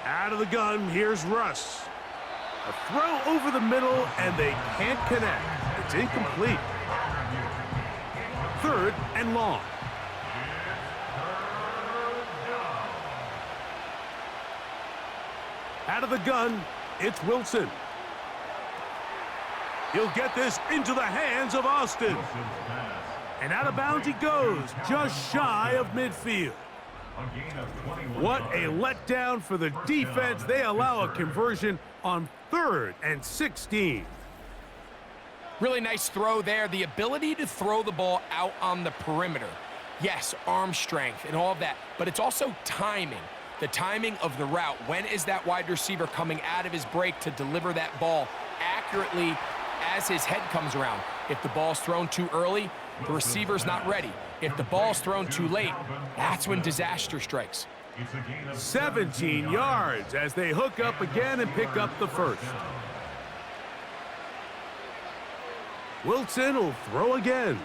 Out of the gun, here's Russ. A throw over the middle, and they can't connect. It's incomplete. 3rd and long. Out of the gun, it's Wilson. He'll get this into the hands of Austin. And out of bounds he goes, just shy of midfield. What a letdown for the defense. They allow a conversion on 3rd and 16. Really nice throw there. The ability to throw the ball out on the perimeter. Yes, arm strength and all of that, but it's also timing. The timing of the route. When is that wide receiver coming out of his break to deliver that ball accurately as his head comes around? If the ball's thrown too early, the receiver's not ready. If the ball's thrown too late, that's when disaster strikes. 17 yards as they hook up again and pick up the 1st. Wilson will throw again.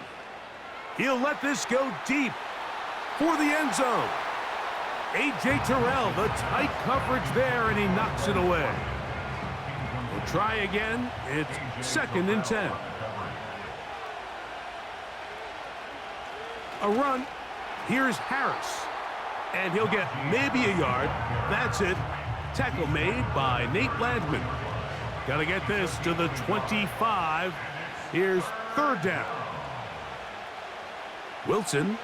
He'll let this go deep for the end zone. A.J. Terrell, the tight coverage there, and he knocks it away. We'll try again. It's 2nd and 10. A run. Here's Harris. And he'll get maybe a yard. That's it. Tackle made by Nate Landman. Got to get this to the 25. Here's 3rd down. Wilson.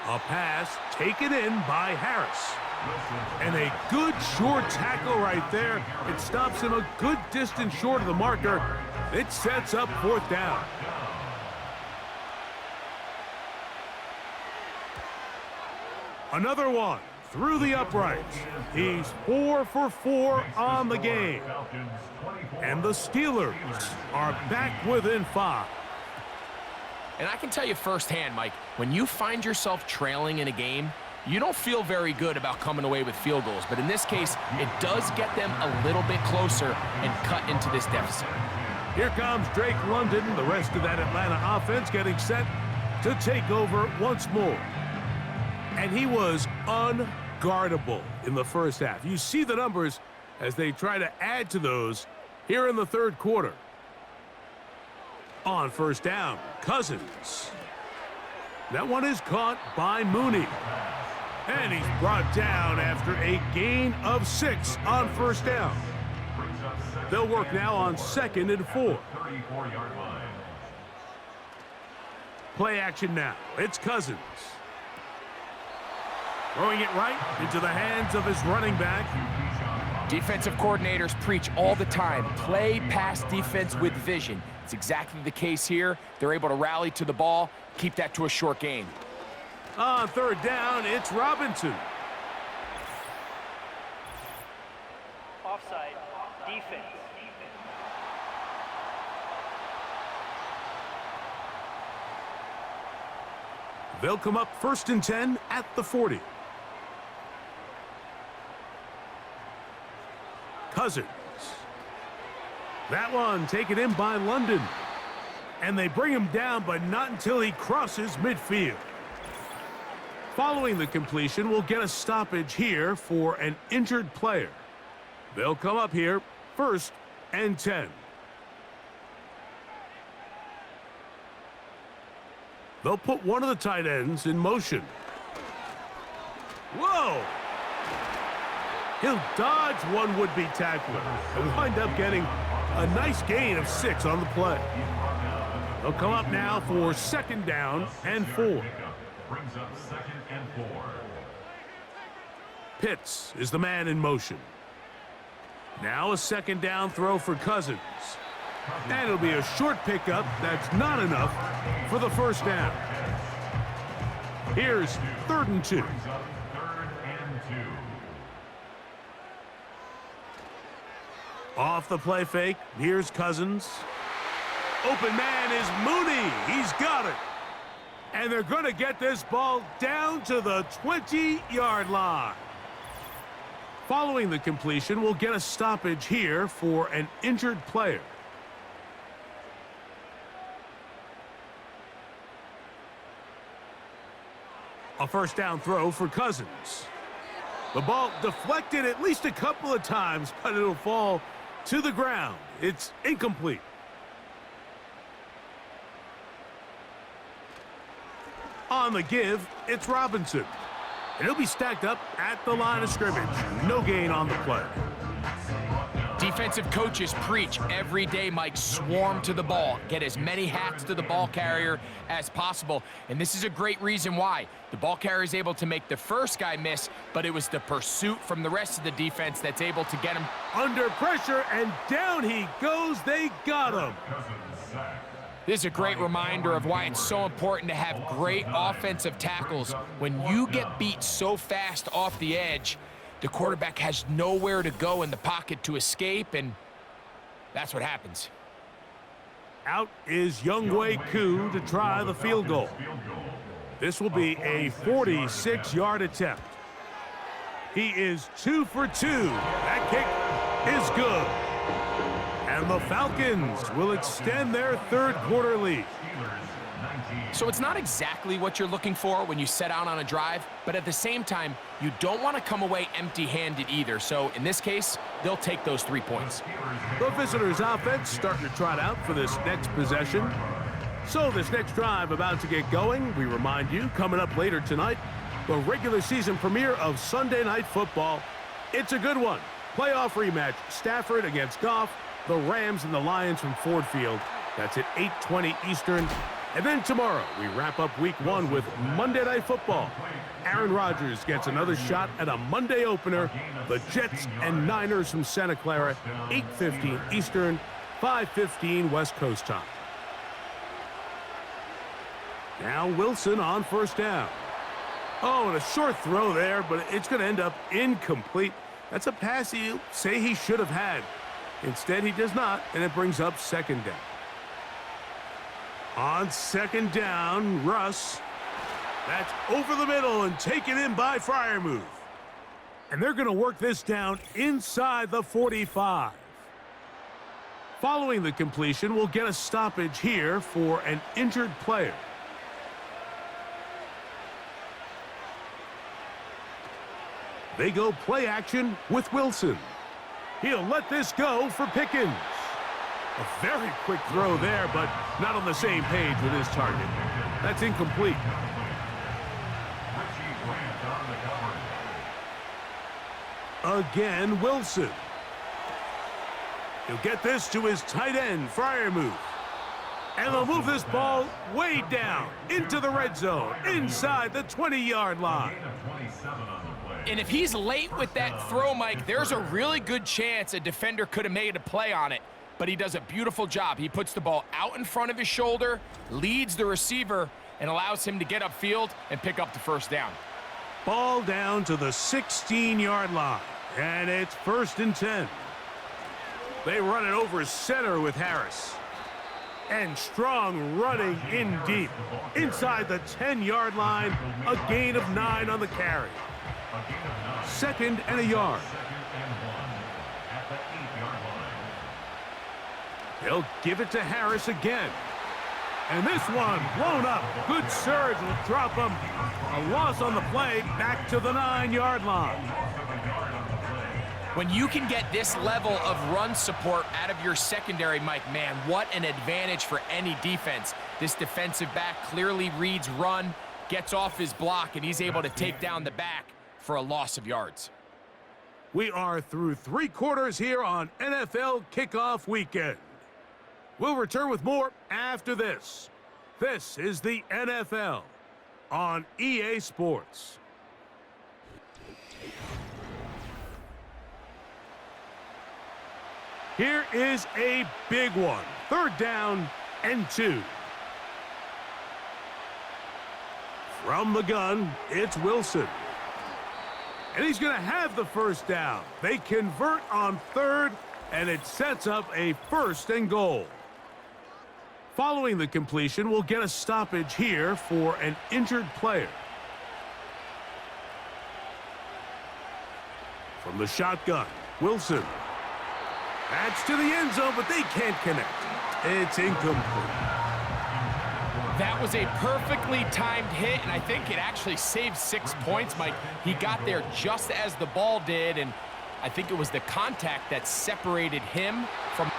A pass taken in by Harris. And a good short tackle right there. It stops him a good distance short of the marker. It sets up 4th down. Another one through the uprights. He's 4 for 4 on the game. And the Steelers are back within 5. And I can tell you firsthand, Mike, when you find yourself trailing in a game, you don't feel very good about coming away with field goals. But in this case, it does get them a little bit closer and cut into this deficit. Here comes Drake London, the rest of that Atlanta offense getting set to take over once more. And he was unguardable in the 1st half. You see the numbers as they try to add to those here in the 3rd quarter. On 1st down, Cousins. That one is caught by Mooney. And he's brought down after a gain of 6 on 1st down. They'll work now on 2nd and 4. Play action now. It's Cousins. Throwing it right into the hands of his running back. Defensive coordinators preach all the time, play pass defense with vision. It's exactly the case here. They're able to rally to the ball, keep that to a short gain. On third down, it's Robinson. Offside. Defense. They'll come up 1st and 10 at the 40. Cousins. That one taken in by London. And they bring him down, but not until he crosses midfield. Following the completion, we'll get a stoppage here for an injured player. They'll come up here 1st and 10. They'll put one of the tight ends in motion. Whoa! He'll dodge one would-be tackler and wind up getting a nice gain of 6 on the play. They'll come up now for 2nd down and 4. Brings up 2nd and 4. Pitts is the man in motion. Now a 2nd down throw for Cousins. And it'll be a short pickup that's not enough for the 1st down. Here's 3rd and 2. Brings up 3rd and 2. Off the play fake, here's Cousins. Open man is Mooney. He's got it. And they're going to get this ball down to the 20-yard line. Following the completion, we'll get a stoppage here for an injured player. A 1st down throw for Cousins. The ball deflected at least a couple of times, but it'll fall to the ground. It's incomplete. On the give, it's Robinson. And he'll be stacked up at the line of scrimmage. No gain on the play. Defensive coaches preach every day, Mike, swarm to the ball. Get as many hats to the ball carrier as possible. And this is a great reason why. The ball carrier is able to make the first guy miss, but it was the pursuit from the rest of the defense that's able to get him. Under pressure, and down he goes. They got him. This is a great reminder of why it's so important to have great offensive tackles. When you get beat so fast off the edge, the quarterback has nowhere to go in the pocket to escape, and that's what happens. Out is Younghoe Koo to try the field goal. This will be a 46-yard attempt. He is 2 for 2. That kick is good. And the Falcons will extend their 3rd quarter lead. So it's not exactly what you're looking for when you set out on a drive, but at the same time, you don't want to come away empty-handed either. So in this case, they'll take those 3 points. The visitors' offense starting to trot out for this next possession. So this next drive about to get going, we remind you, coming up later tonight, the regular season premiere of Sunday Night Football. It's a good one. Playoff rematch, Stafford against Goff, the Rams and the Lions from Ford Field. That's at 8:20 Eastern. And then tomorrow, we wrap up Week 1 with Monday Night Football. Aaron Rodgers gets another shot at a Monday opener. The Jets and Niners from Santa Clara, 8:15 Eastern, 5:15 West Coast time. Now Wilson on 1st down. Oh, and a short throw there, but it's going to end up incomplete. That's a pass you say he should have had. Instead, he does not, and it brings up 2nd down. On 2nd down, Russ. That's over the middle and taken in by Freiermuth. And they're going to work this down inside the 45. Following the completion, we'll get a stoppage here for an injured player. They go play action with Wilson. He'll let this go for Pickens. A very quick throw there, but not on the same page with his target. That's incomplete. Again, Wilson. He'll get this to his tight end, Freiermuth. And they'll move this ball way down into the red zone, inside the 20-yard line. And if he's late with that throw, Mike, there's a really good chance a defender could have made a play on it. But he does a beautiful job. He puts the ball out in front of his shoulder, leads the receiver, and allows him to get upfield and pick up the first down. Ball down to the 16-yard line, and it's 1st and 10. They run it over center with Harris. And strong running in deep. Inside the 10-yard line, a gain of 9 on the carry. 2nd and a yard. They'll give it to Harris again. And this one blown up. Good surge will drop him. A loss on the play, back to the 9-yard line. When you can get this level of run support out of your secondary, Mike, man, what an advantage for any defense. This defensive back clearly reads run, gets off his block, and he's able to take down the back for a loss of yards. We are through 3 quarters here on NFL Kickoff Weekend. We'll return with more after this. This is the NFL on EA Sports. Here is a big one. 3rd down and 2. From the gun, it's Wilson. And he's going to have the first down. They convert on 3rd, and it sets up a 1st and goal. Following the completion, we'll get a stoppage here for an injured player. From the shotgun, Wilson. That's to the end zone, but they can't connect. It's incomplete. That was a perfectly timed hit, and I think it actually saved 6 points, Mike. He got there just as the ball did, and I think it was the contact that separated him from...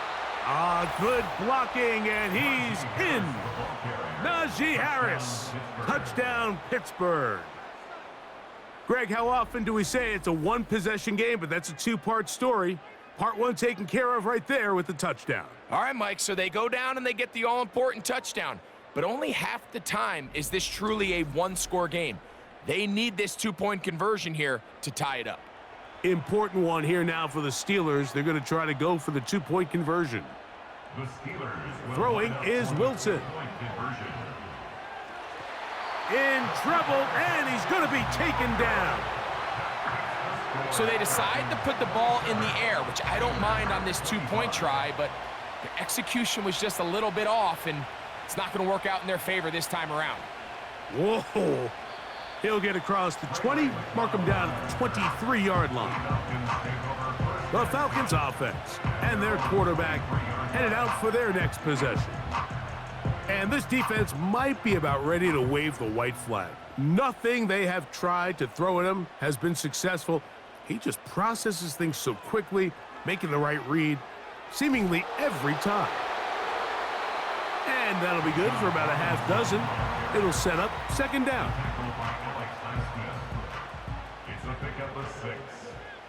Good blocking, and he's in. Najee Harris. Touchdown, Pittsburgh. Greg, how often do we say it's a 1-possession game, but that's a 2-part story? Part 1 taken care of right there with the touchdown. All right, Mike, so they go down and they get the all-important touchdown. But only half the time is this truly a 1-score game. They need this 2-point conversion here to tie it up. Important one here now for the Steelers. They're going to try to go for the 2-point conversion. The Steelers throwing is Wilson. In trouble, and he's going to be taken down. So they decide to put the ball in the air, which I don't mind on this 2-point try, but the execution was just a little bit off, and it's not going to work out in their favor this time around. Whoa. He'll get across the 20, mark him down at the 23-yard line. The Falcons offense and their quarterback headed out for their next possession. And this defense might be about ready to wave the white flag. Nothing they have tried to throw at him has been successful. He just processes things so quickly, making the right read, seemingly every time. And that'll be good for about a half dozen. It'll set up 2nd down. It's a pickup of 6.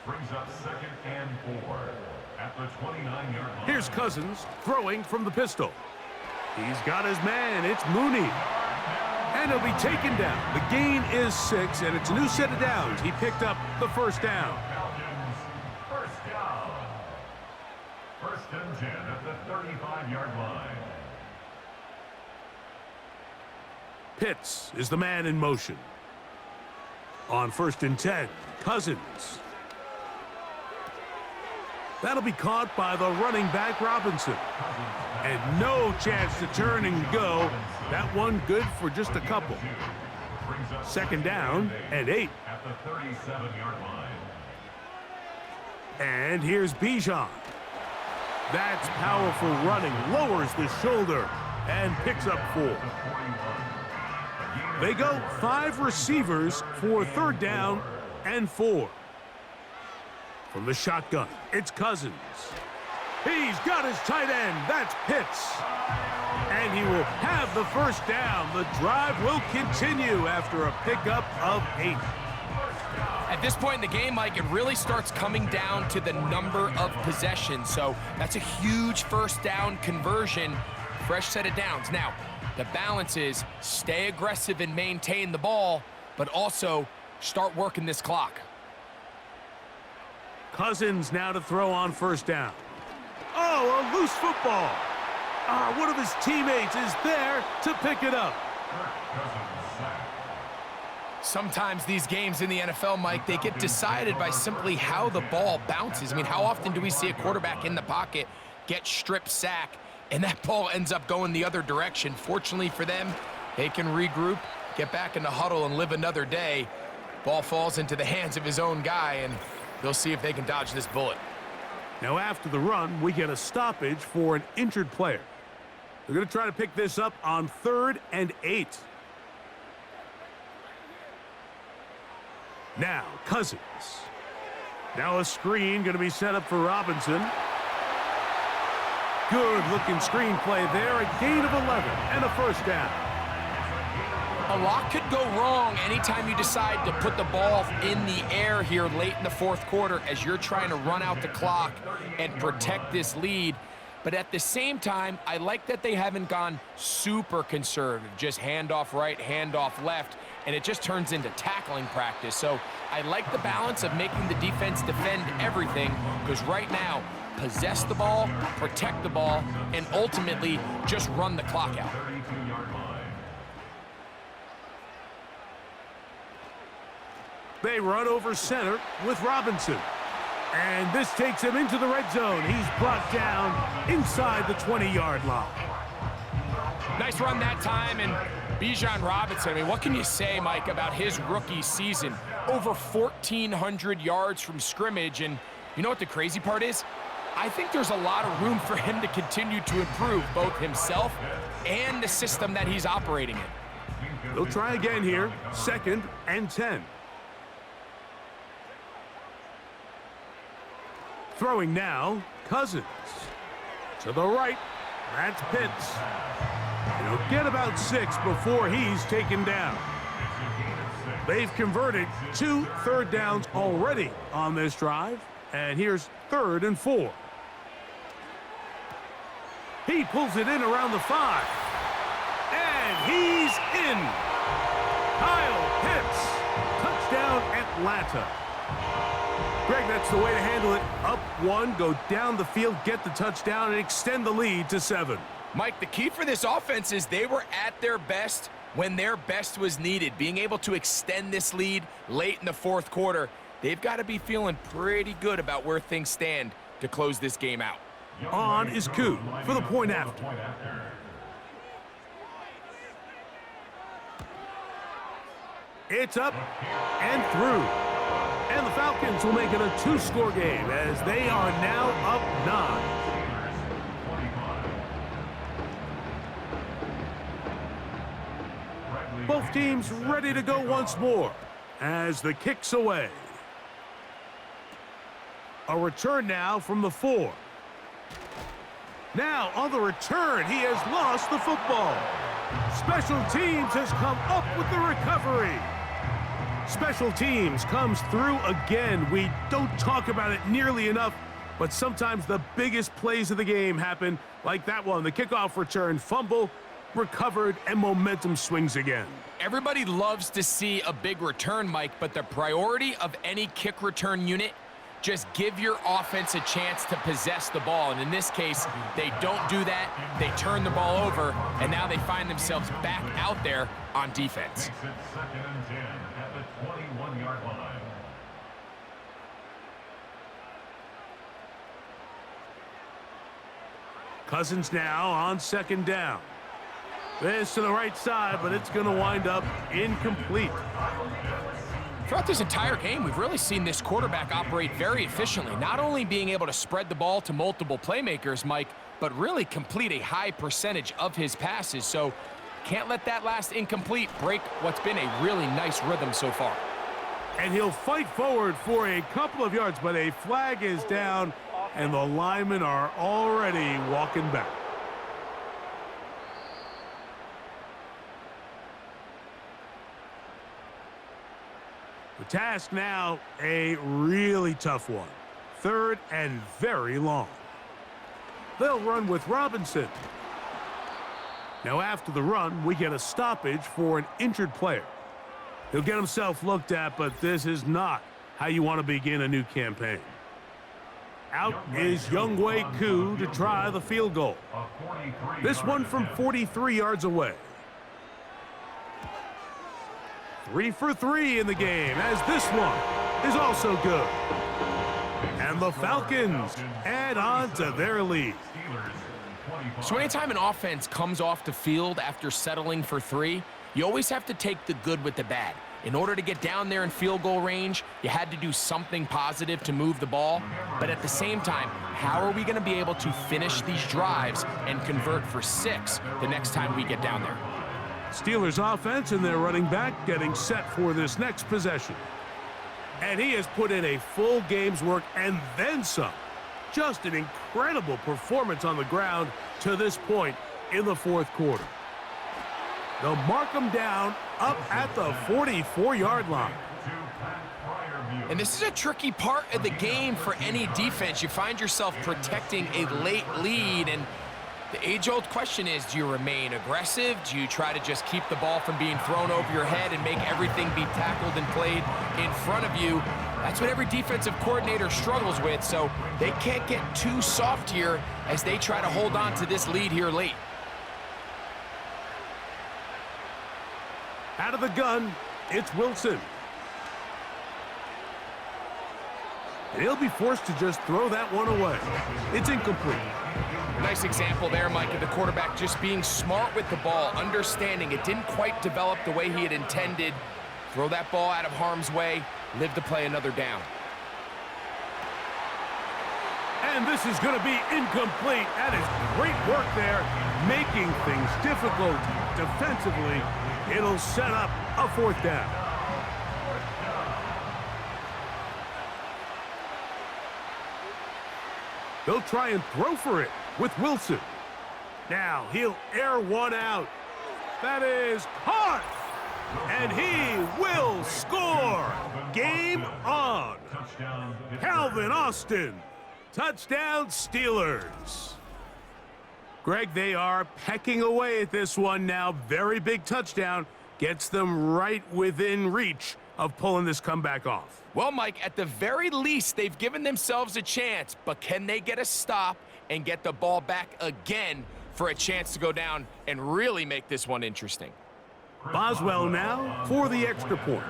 Brings up 2nd and 4 at the 29-yard line. Here's Cousins throwing from the pistol. He's got his man. It's Mooney. And he'll be taken down. The gain is 6, and it's a new set of downs. He picked up the 1st down. Falcons, 1st down. 1st and 10 at the 35-yard line. Pitts is the man in motion. On 1st and 10, Cousins. That'll be caught by the running back, Robinson. And no chance to turn and go. That one good for just a couple. 2nd down and 8. At the 37-yard line. And here's Bijan. That's powerful running. Lowers the shoulder and picks up 4. They go 5 receivers for 3rd down and 4. From the shotgun, it's Cousins. He's got his tight end. That's Pitts. And he will have the 1st down. The drive will continue after a pickup of 8. At this point in the game, Mike, it really starts coming down to the number of possessions. So that's a huge 1st down conversion. Fresh set of downs. Now, the balance is stay aggressive and maintain the ball, but also start working this clock. Cousins now to throw on 1st down. Oh, a loose football. One of his teammates is there to pick it up. Sometimes these games in the NFL, Mike, they get decided by simply how the ball bounces. I mean, how often do we see a quarterback in the pocket get strip sack, and that ball ends up going the other direction? Fortunately for them, they can regroup, get back in the huddle, and live another day. Ball falls into the hands of his own guy, and they'll see if they can dodge this bullet. Now after the run, we get a stoppage for an injured player. They're going to try to pick this up on 3rd and 8. Now, Cousins. Now a screen going to be set up for Robinson. Good-looking screen play there. A gain of 11 and a first down. A lot could go wrong anytime you decide to put the ball in the air here late in the 4th quarter as you're trying to run out the clock and protect this lead. But at the same time, I like that they haven't gone super conservative, just handoff right, handoff left, and it just turns into tackling practice. So I like the balance of making the defense defend everything, because right now, possess the ball, protect the ball, and ultimately just run the clock out. They run over center with Robinson. And this takes him into the red zone. He's brought down inside the 20-yard line. Nice run that time, and Bijan Robinson, I mean, what can you say, Mike, about his rookie season? Over 1,400 yards from scrimmage, and you know what the crazy part is? I think there's a lot of room for him to continue to improve both himself and the system that he's operating in. They'll try again here, 2nd and 10. Throwing now, Cousins. To the right, that's Pitts. And he'll get about 6 before he's taken down. They've converted 2 third downs already on this drive. And here's 3rd and 4. He pulls it in around the 5. And he's in. Kyle Pitts. Touchdown, Atlanta. Greg, that's the way to handle it. Up 1, go down the field, get the touchdown, and extend the lead to 7. Mike, the key for this offense is they were at their best when their best was needed. Being able to extend this lead late in the 4th quarter, they've got to be feeling pretty good about where things stand to close this game out. On is Koo for the point after. It's up and through. And the Falcons will make it a 2-score game as they are now up 9. Both teams ready to go once more as the kick's away. A return now from the 4. Now on the return, he has lost the football. Special teams has come up with the recovery. Special teams comes through again. We don't talk about it nearly enough, but sometimes the biggest plays of the game happen like that one. The kickoff return, fumble, recovered, and momentum swings again. Everybody loves to see a big return, Mike, but the priority of any kick return unit, just give your offense a chance to possess the ball. And in this case, they don't do that. They turn the ball over, and now they find themselves back out there on defense. Makes it 2nd and 10 at the 21-yard line. Cousins now on 2nd down. This to the right side, but it's going to wind up incomplete. Throughout this entire game, we've really seen this quarterback operate very efficiently, not only being able to spread the ball to multiple playmakers, Mike, but really complete a high percentage of his passes. So can't let that last incomplete break what's been a really nice rhythm so far. And he'll fight forward for a couple of yards, but a flag is down, and the linemen are already walking back. The task now, a really tough one. 3rd and very long. They'll run with Robinson. Now after the run, we get a stoppage for an injured player. He'll get himself looked at, but this is not how you want to begin a new campaign. Out is Younghoe Koo to try the field goal. This one from 43 yards away. 3 for 3 in the game, as this one is also good. And the Falcons add on to their lead. So anytime an offense comes off the field after settling for 3, you always have to take the good with the bad. In order to get down there in field goal range, you had to do something positive to move the ball. But at the same time, how are we going to be able to finish these drives and convert for 6 the next time we get down there? Steelers offense and their running back getting set for this next possession. And he has put in a full game's work and then some. Just an incredible performance on the ground to this point in the fourth quarter. They'll mark him down up at the 44-yard line. And this is a tricky part of the game for any defense. You find yourself protecting a late lead, and the age-old question is, do you remain aggressive? Do you try to just keep the ball from being thrown over your head and make everything be tackled and played in front of you? That's what every defensive coordinator struggles with, so they can't get too soft here as they try to hold on to this lead here late. Out of the gun, it's Wilson. And he'll be forced to just throw that one away. It's incomplete. Nice example there, Mike, of the quarterback just being smart with the ball, understanding it didn't quite develop the way he had intended. Throw that ball out of harm's way, live to play another down. And this is going to be incomplete. That is great work there, making things difficult defensively. It'll set up a 4th down. They'll try and throw for it with Wilson. Now he'll air one out. That is caught. And he will score. Game on. Calvin Austin. Touchdown Steelers. Greg, they are pecking away at this one now. Very big touchdown. Gets them right within reach of pulling this comeback off. Well, Mike, at the very least, they've given themselves a chance, but can they get a stop and get the ball back again for a chance to go down and really make this one interesting? Boswell now for the extra point.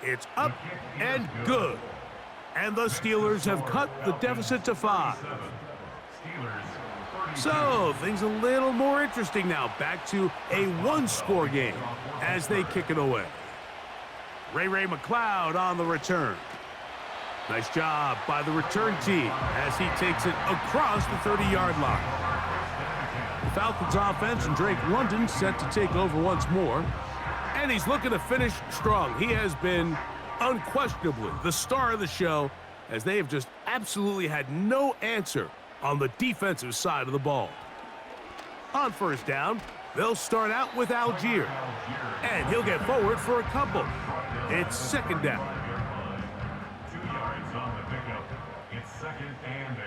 It's up and good. And the Steelers have cut the deficit to 5. So, things a little more interesting now. Back to a 1-score game as they kick it away. Ray McLeod on the return. Nice job by the return team as he takes it across the 30-yard line. The Falcons offense and Drake London set to take over once more. And he's looking to finish strong. He has been unquestionably the star of the show, as they have just absolutely had no answer on the defensive side of the ball. On 1st down, they'll start out with Algier. And he'll get forward for a couple. It's 2nd down. 2 yards on the pickup. It's 2nd and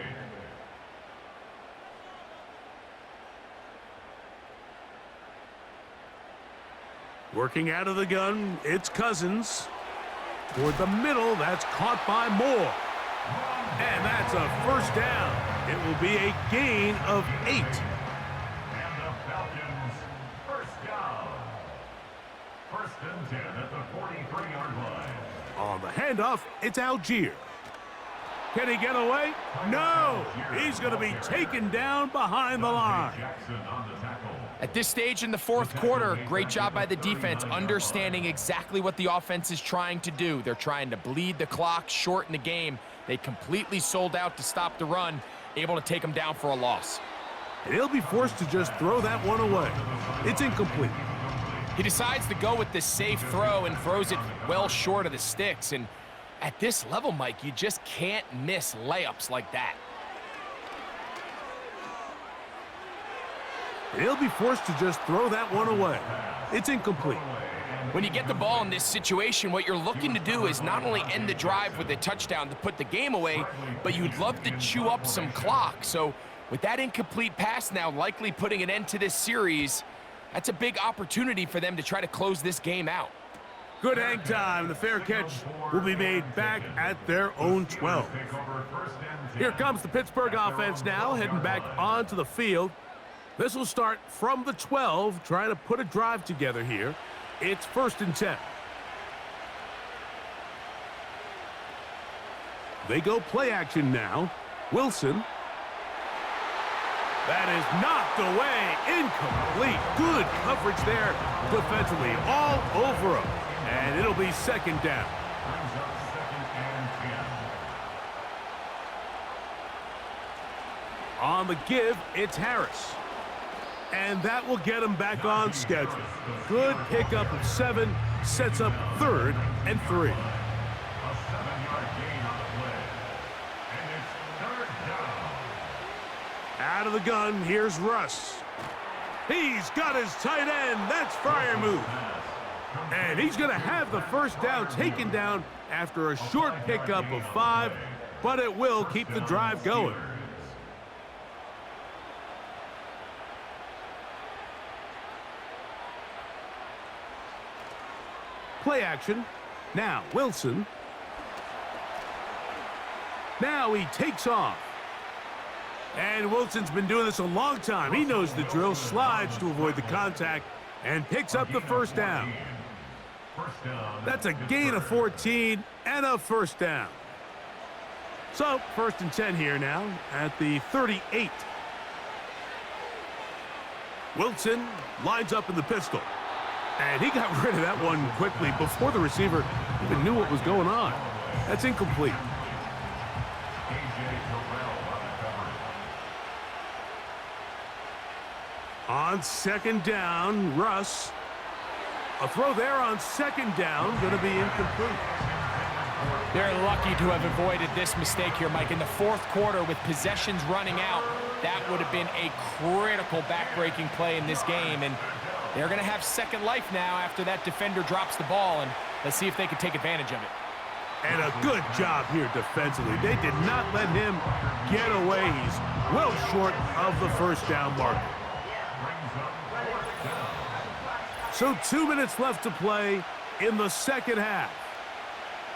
8. Working out of the gun, it's Cousins. Toward the middle, that's caught by Moore. And that's a 1st down. It will be a gain of 8. And the Falcons, 1st down. 1st and 10 at the 43-yard line. On the handoff, it's Algier. Can he get away? No! He's going to be taken down behind the line. Jackson on the tackle. At this stage in the 4th quarter, great job by the defense, understanding exactly what the offense is trying to do. They're trying to bleed the clock, shorten the game. They completely sold out to stop the run, able to take them down for a loss. And he'll be forced to just throw that one away. It's incomplete. He decides to go with the safe throw and throws it well short of the sticks. And at this level, Mike, you just can't miss layups like that. He'll be forced to just throw that one away. It's incomplete. When you get the ball in this situation, what you're looking to do is not only end the drive with a touchdown to put the game away, but you'd love to chew up some clock. So with that incomplete pass now likely putting an end to this series, that's a big opportunity for them to try to close this game out. Good hang time. The fair catch will be made back at their own 12. Here comes the Pittsburgh offense now, heading back onto the field. This will start from the 12, trying to put a drive together here. It's 1st and 10. They go play action now. Wilson. That is knocked away. Incomplete. Good coverage there defensively. All over him. And it'll be 2nd down. On the give, it's Harris. And that will get him back on schedule. Good pickup of 7. Sets up 3rd and 3. A 7-yard gain on the play. And it's 3rd down. Out of the gun, here's Russ. He's got his tight end. That's Freiermuth. And he's going to have the 1st down taken down after a short pickup of 5, but it will keep the drive going. Play action. Now, Wilson. Now he takes off. And Wilson's been doing this a long time. He knows the drill. Slides to avoid the contact and picks up the 1st down. That's a gain of 14 and a 1st down. So, 1st and 10 here now at the 38. Wilson lines up in the pistol. And he got rid of that one quickly before the receiver even knew what was going on. That's incomplete. On 2nd down, Russ. A throw there on 2nd down, going to be incomplete. They're lucky to have avoided this mistake here, Mike. In the 4th quarter, with possessions running out, that would have been a critical back-breaking play in this game. And they're going to have second life now after that defender drops the ball, and let's see if they can take advantage of it. And a good job here defensively. They did not let him get away. He's well short of the 1st down marker. So 2 minutes left to play in the 2nd half.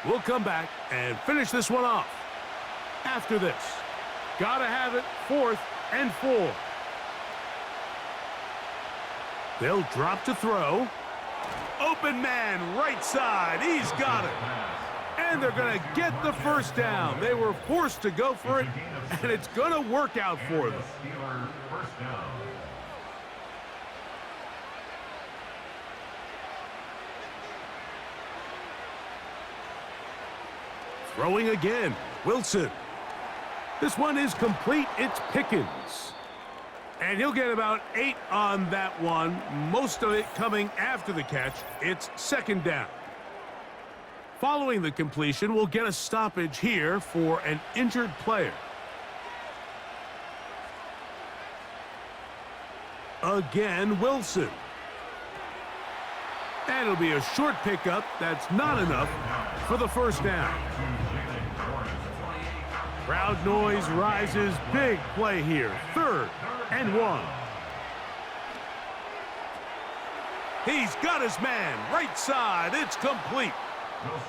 We'll come back and finish this one off after this. Gotta have it, 4th and 4. They'll drop to throw. Open man, right side. He's got it. And they're going to get the 1st down. They were forced to go for it, and it's going to work out for them. Throwing again. Wilson. This one is complete. It's Pickens. And he'll get about 8 on that one, most of it coming after the catch. It's 2nd down. Following the completion, we'll get a stoppage here for an injured player. Again, Wilson. And it'll be a short pickup. That's not enough for the 1st down. Crowd noise rises. Big play here. 3rd and 1. He's got his man. Right side. It's complete.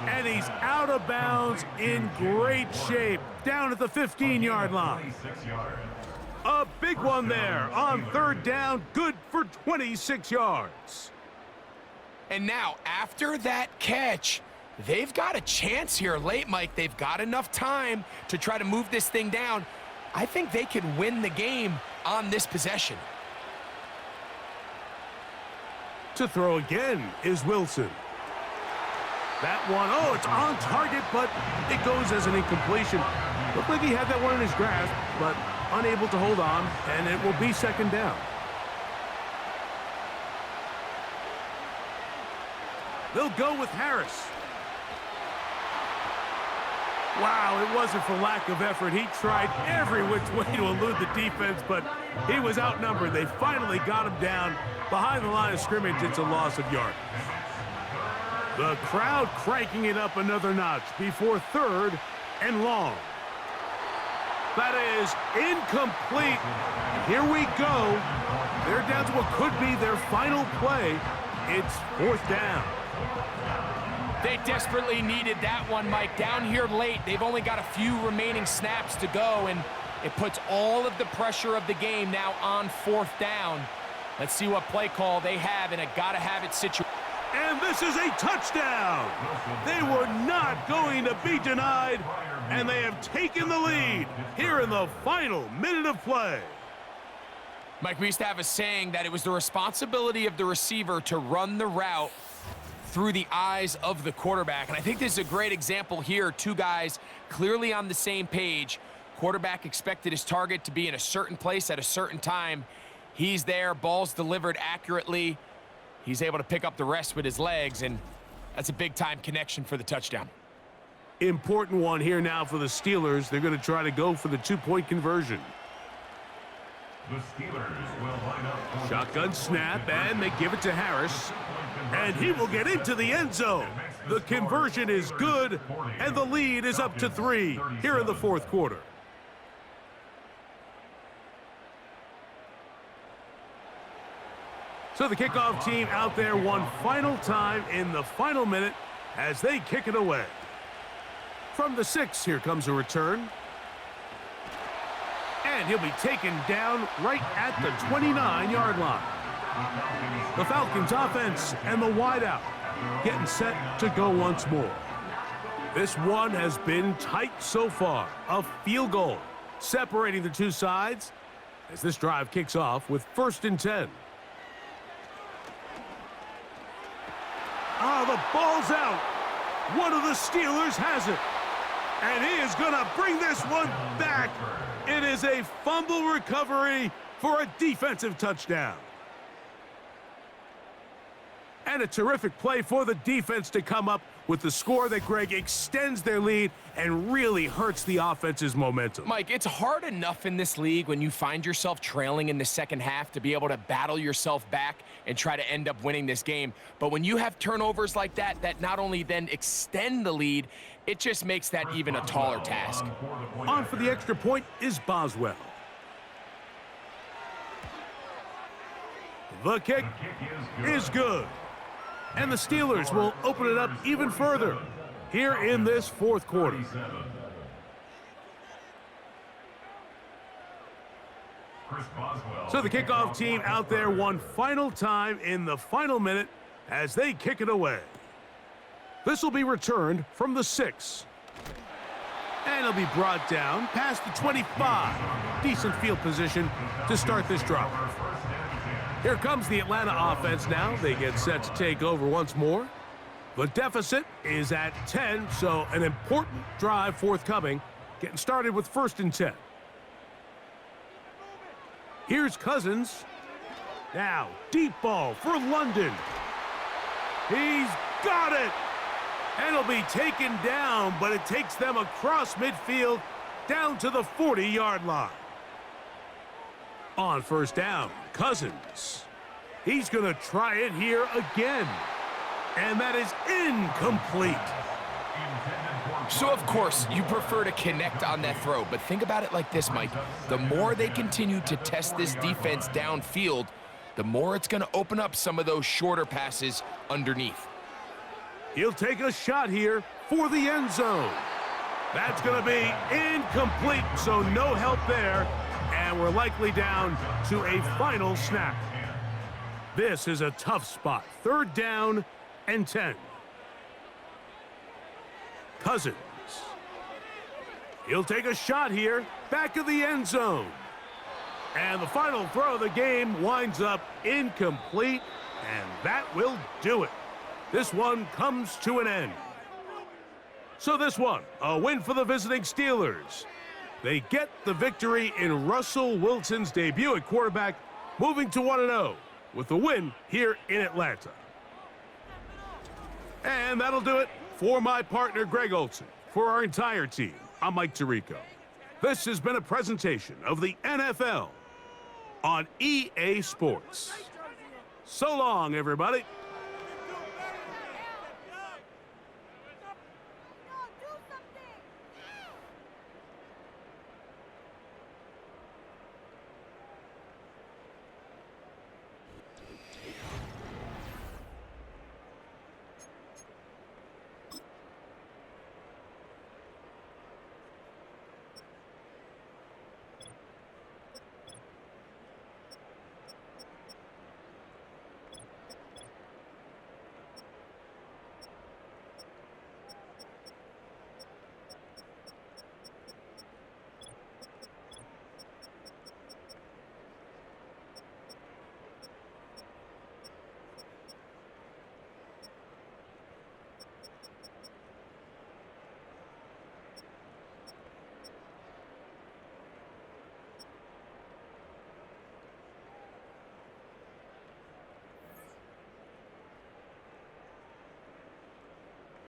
And he's out of bounds in great shape. Down at the 15-yard line. A big one there on 3rd down. Good for 26 yards. And now, after that catch, they've got a chance here late, Mike. They've got enough time to try to move this thing down. I think they can win the game on this possession. To throw again is Wilson. That one, oh, it's on target, but it goes as an incompletion. Looked like he had that one in his grasp, but unable to hold on, and it will be 2nd down. They'll go with Harris. Wow, it wasn't for lack of effort. He tried every which way to elude the defense, but he was outnumbered. They finally got him down behind the line of scrimmage. It's a loss of yardage. The crowd cranking it up another notch before 3rd and long. That is incomplete. Here we go. They're down to what could be their final play. It's 4th down. They desperately needed that one, Mike. Down here late, they've only got a few remaining snaps to go, and It puts all of the pressure of the game now on 4th down. Let's see what play call they have in a gotta-have-it situation. And this is a touchdown. They were not going to be denied, and they have taken the lead here in the final minute of play. Mike, we used to have a saying that it was the responsibility of the receiver to run the route through the eyes of the quarterback. And I think this is a great example here. Two guys clearly on the same page. Quarterback expected his target to be in a certain place at a certain time. He's there, ball's delivered accurately. He's able to pick up the rest with his legs, and that's a big-time connection for the touchdown. Important one here now for the Steelers. They're going to try to go for the 2-point conversion. The Steelers will line up for Shotgun snap, and they give it to Harris. And he will get into the end zone. The conversion is good, and the lead is up to 3 here in the 4th quarter. So the kickoff team out there one final time in the final minute as they kick it away. From the 6, here comes a return. And he'll be taken down right at the 29-yard line. The Falcons offense and the wideout getting set to go once more. This one has been tight so far. A field goal separating the two sides as this drive kicks off with 1st and 10. The ball's out. One of the Steelers has it. And he is going to bring this one back. It is a fumble recovery for a defensive touchdown. And a terrific play for the defense to come up with the score that, Greg, extends their lead and really hurts the offense's momentum. Mike, it's hard enough in this league when you find yourself trailing in the second half to be able to battle yourself back and try to end up winning this game. But when you have turnovers like that, that not only then extend the lead, it just makes that even a taller task. On for the extra point is Boswell. The kick is good. And the Steelers will open it up even further here in this 4th quarter. So the kickoff team out there one final time in the final minute as they kick it away. This will be returned from the 6. And it'll be brought down past the 25. Decent field position to start this drive. Here comes the Atlanta offense now. They get set to take over once more. The deficit is at 10, so an important drive forthcoming. Getting started with 1st and 10. Here's Cousins. Now, deep ball for London. He's got it. And it'll be taken down, but it takes them across midfield down to the 40-yard line. On 1st down, Cousins. He's going to try it here again. And that is incomplete. So, of course, you prefer to connect on that throw, but think about it like this, Mike. The more they continue to test this defense downfield, the more it's going to open up some of those shorter passes underneath. He'll take a shot here for the end zone. That's going to be incomplete, so no help there. And we're likely down to a final snap. This is a tough spot. 3rd down and 10. Cousins. He'll take a shot here, back of the end zone. And the final throw of the game winds up incomplete, and that will do it. This one comes to an end. So this one, a win for the visiting Steelers. They get the victory in Russell Wilson's debut at quarterback, moving to 1-0 with the win here in Atlanta. And that'll do it for my partner, Greg Olson. For our entire team, I'm Mike Tirico. This has been a presentation of the NFL on EA Sports. So long, everybody.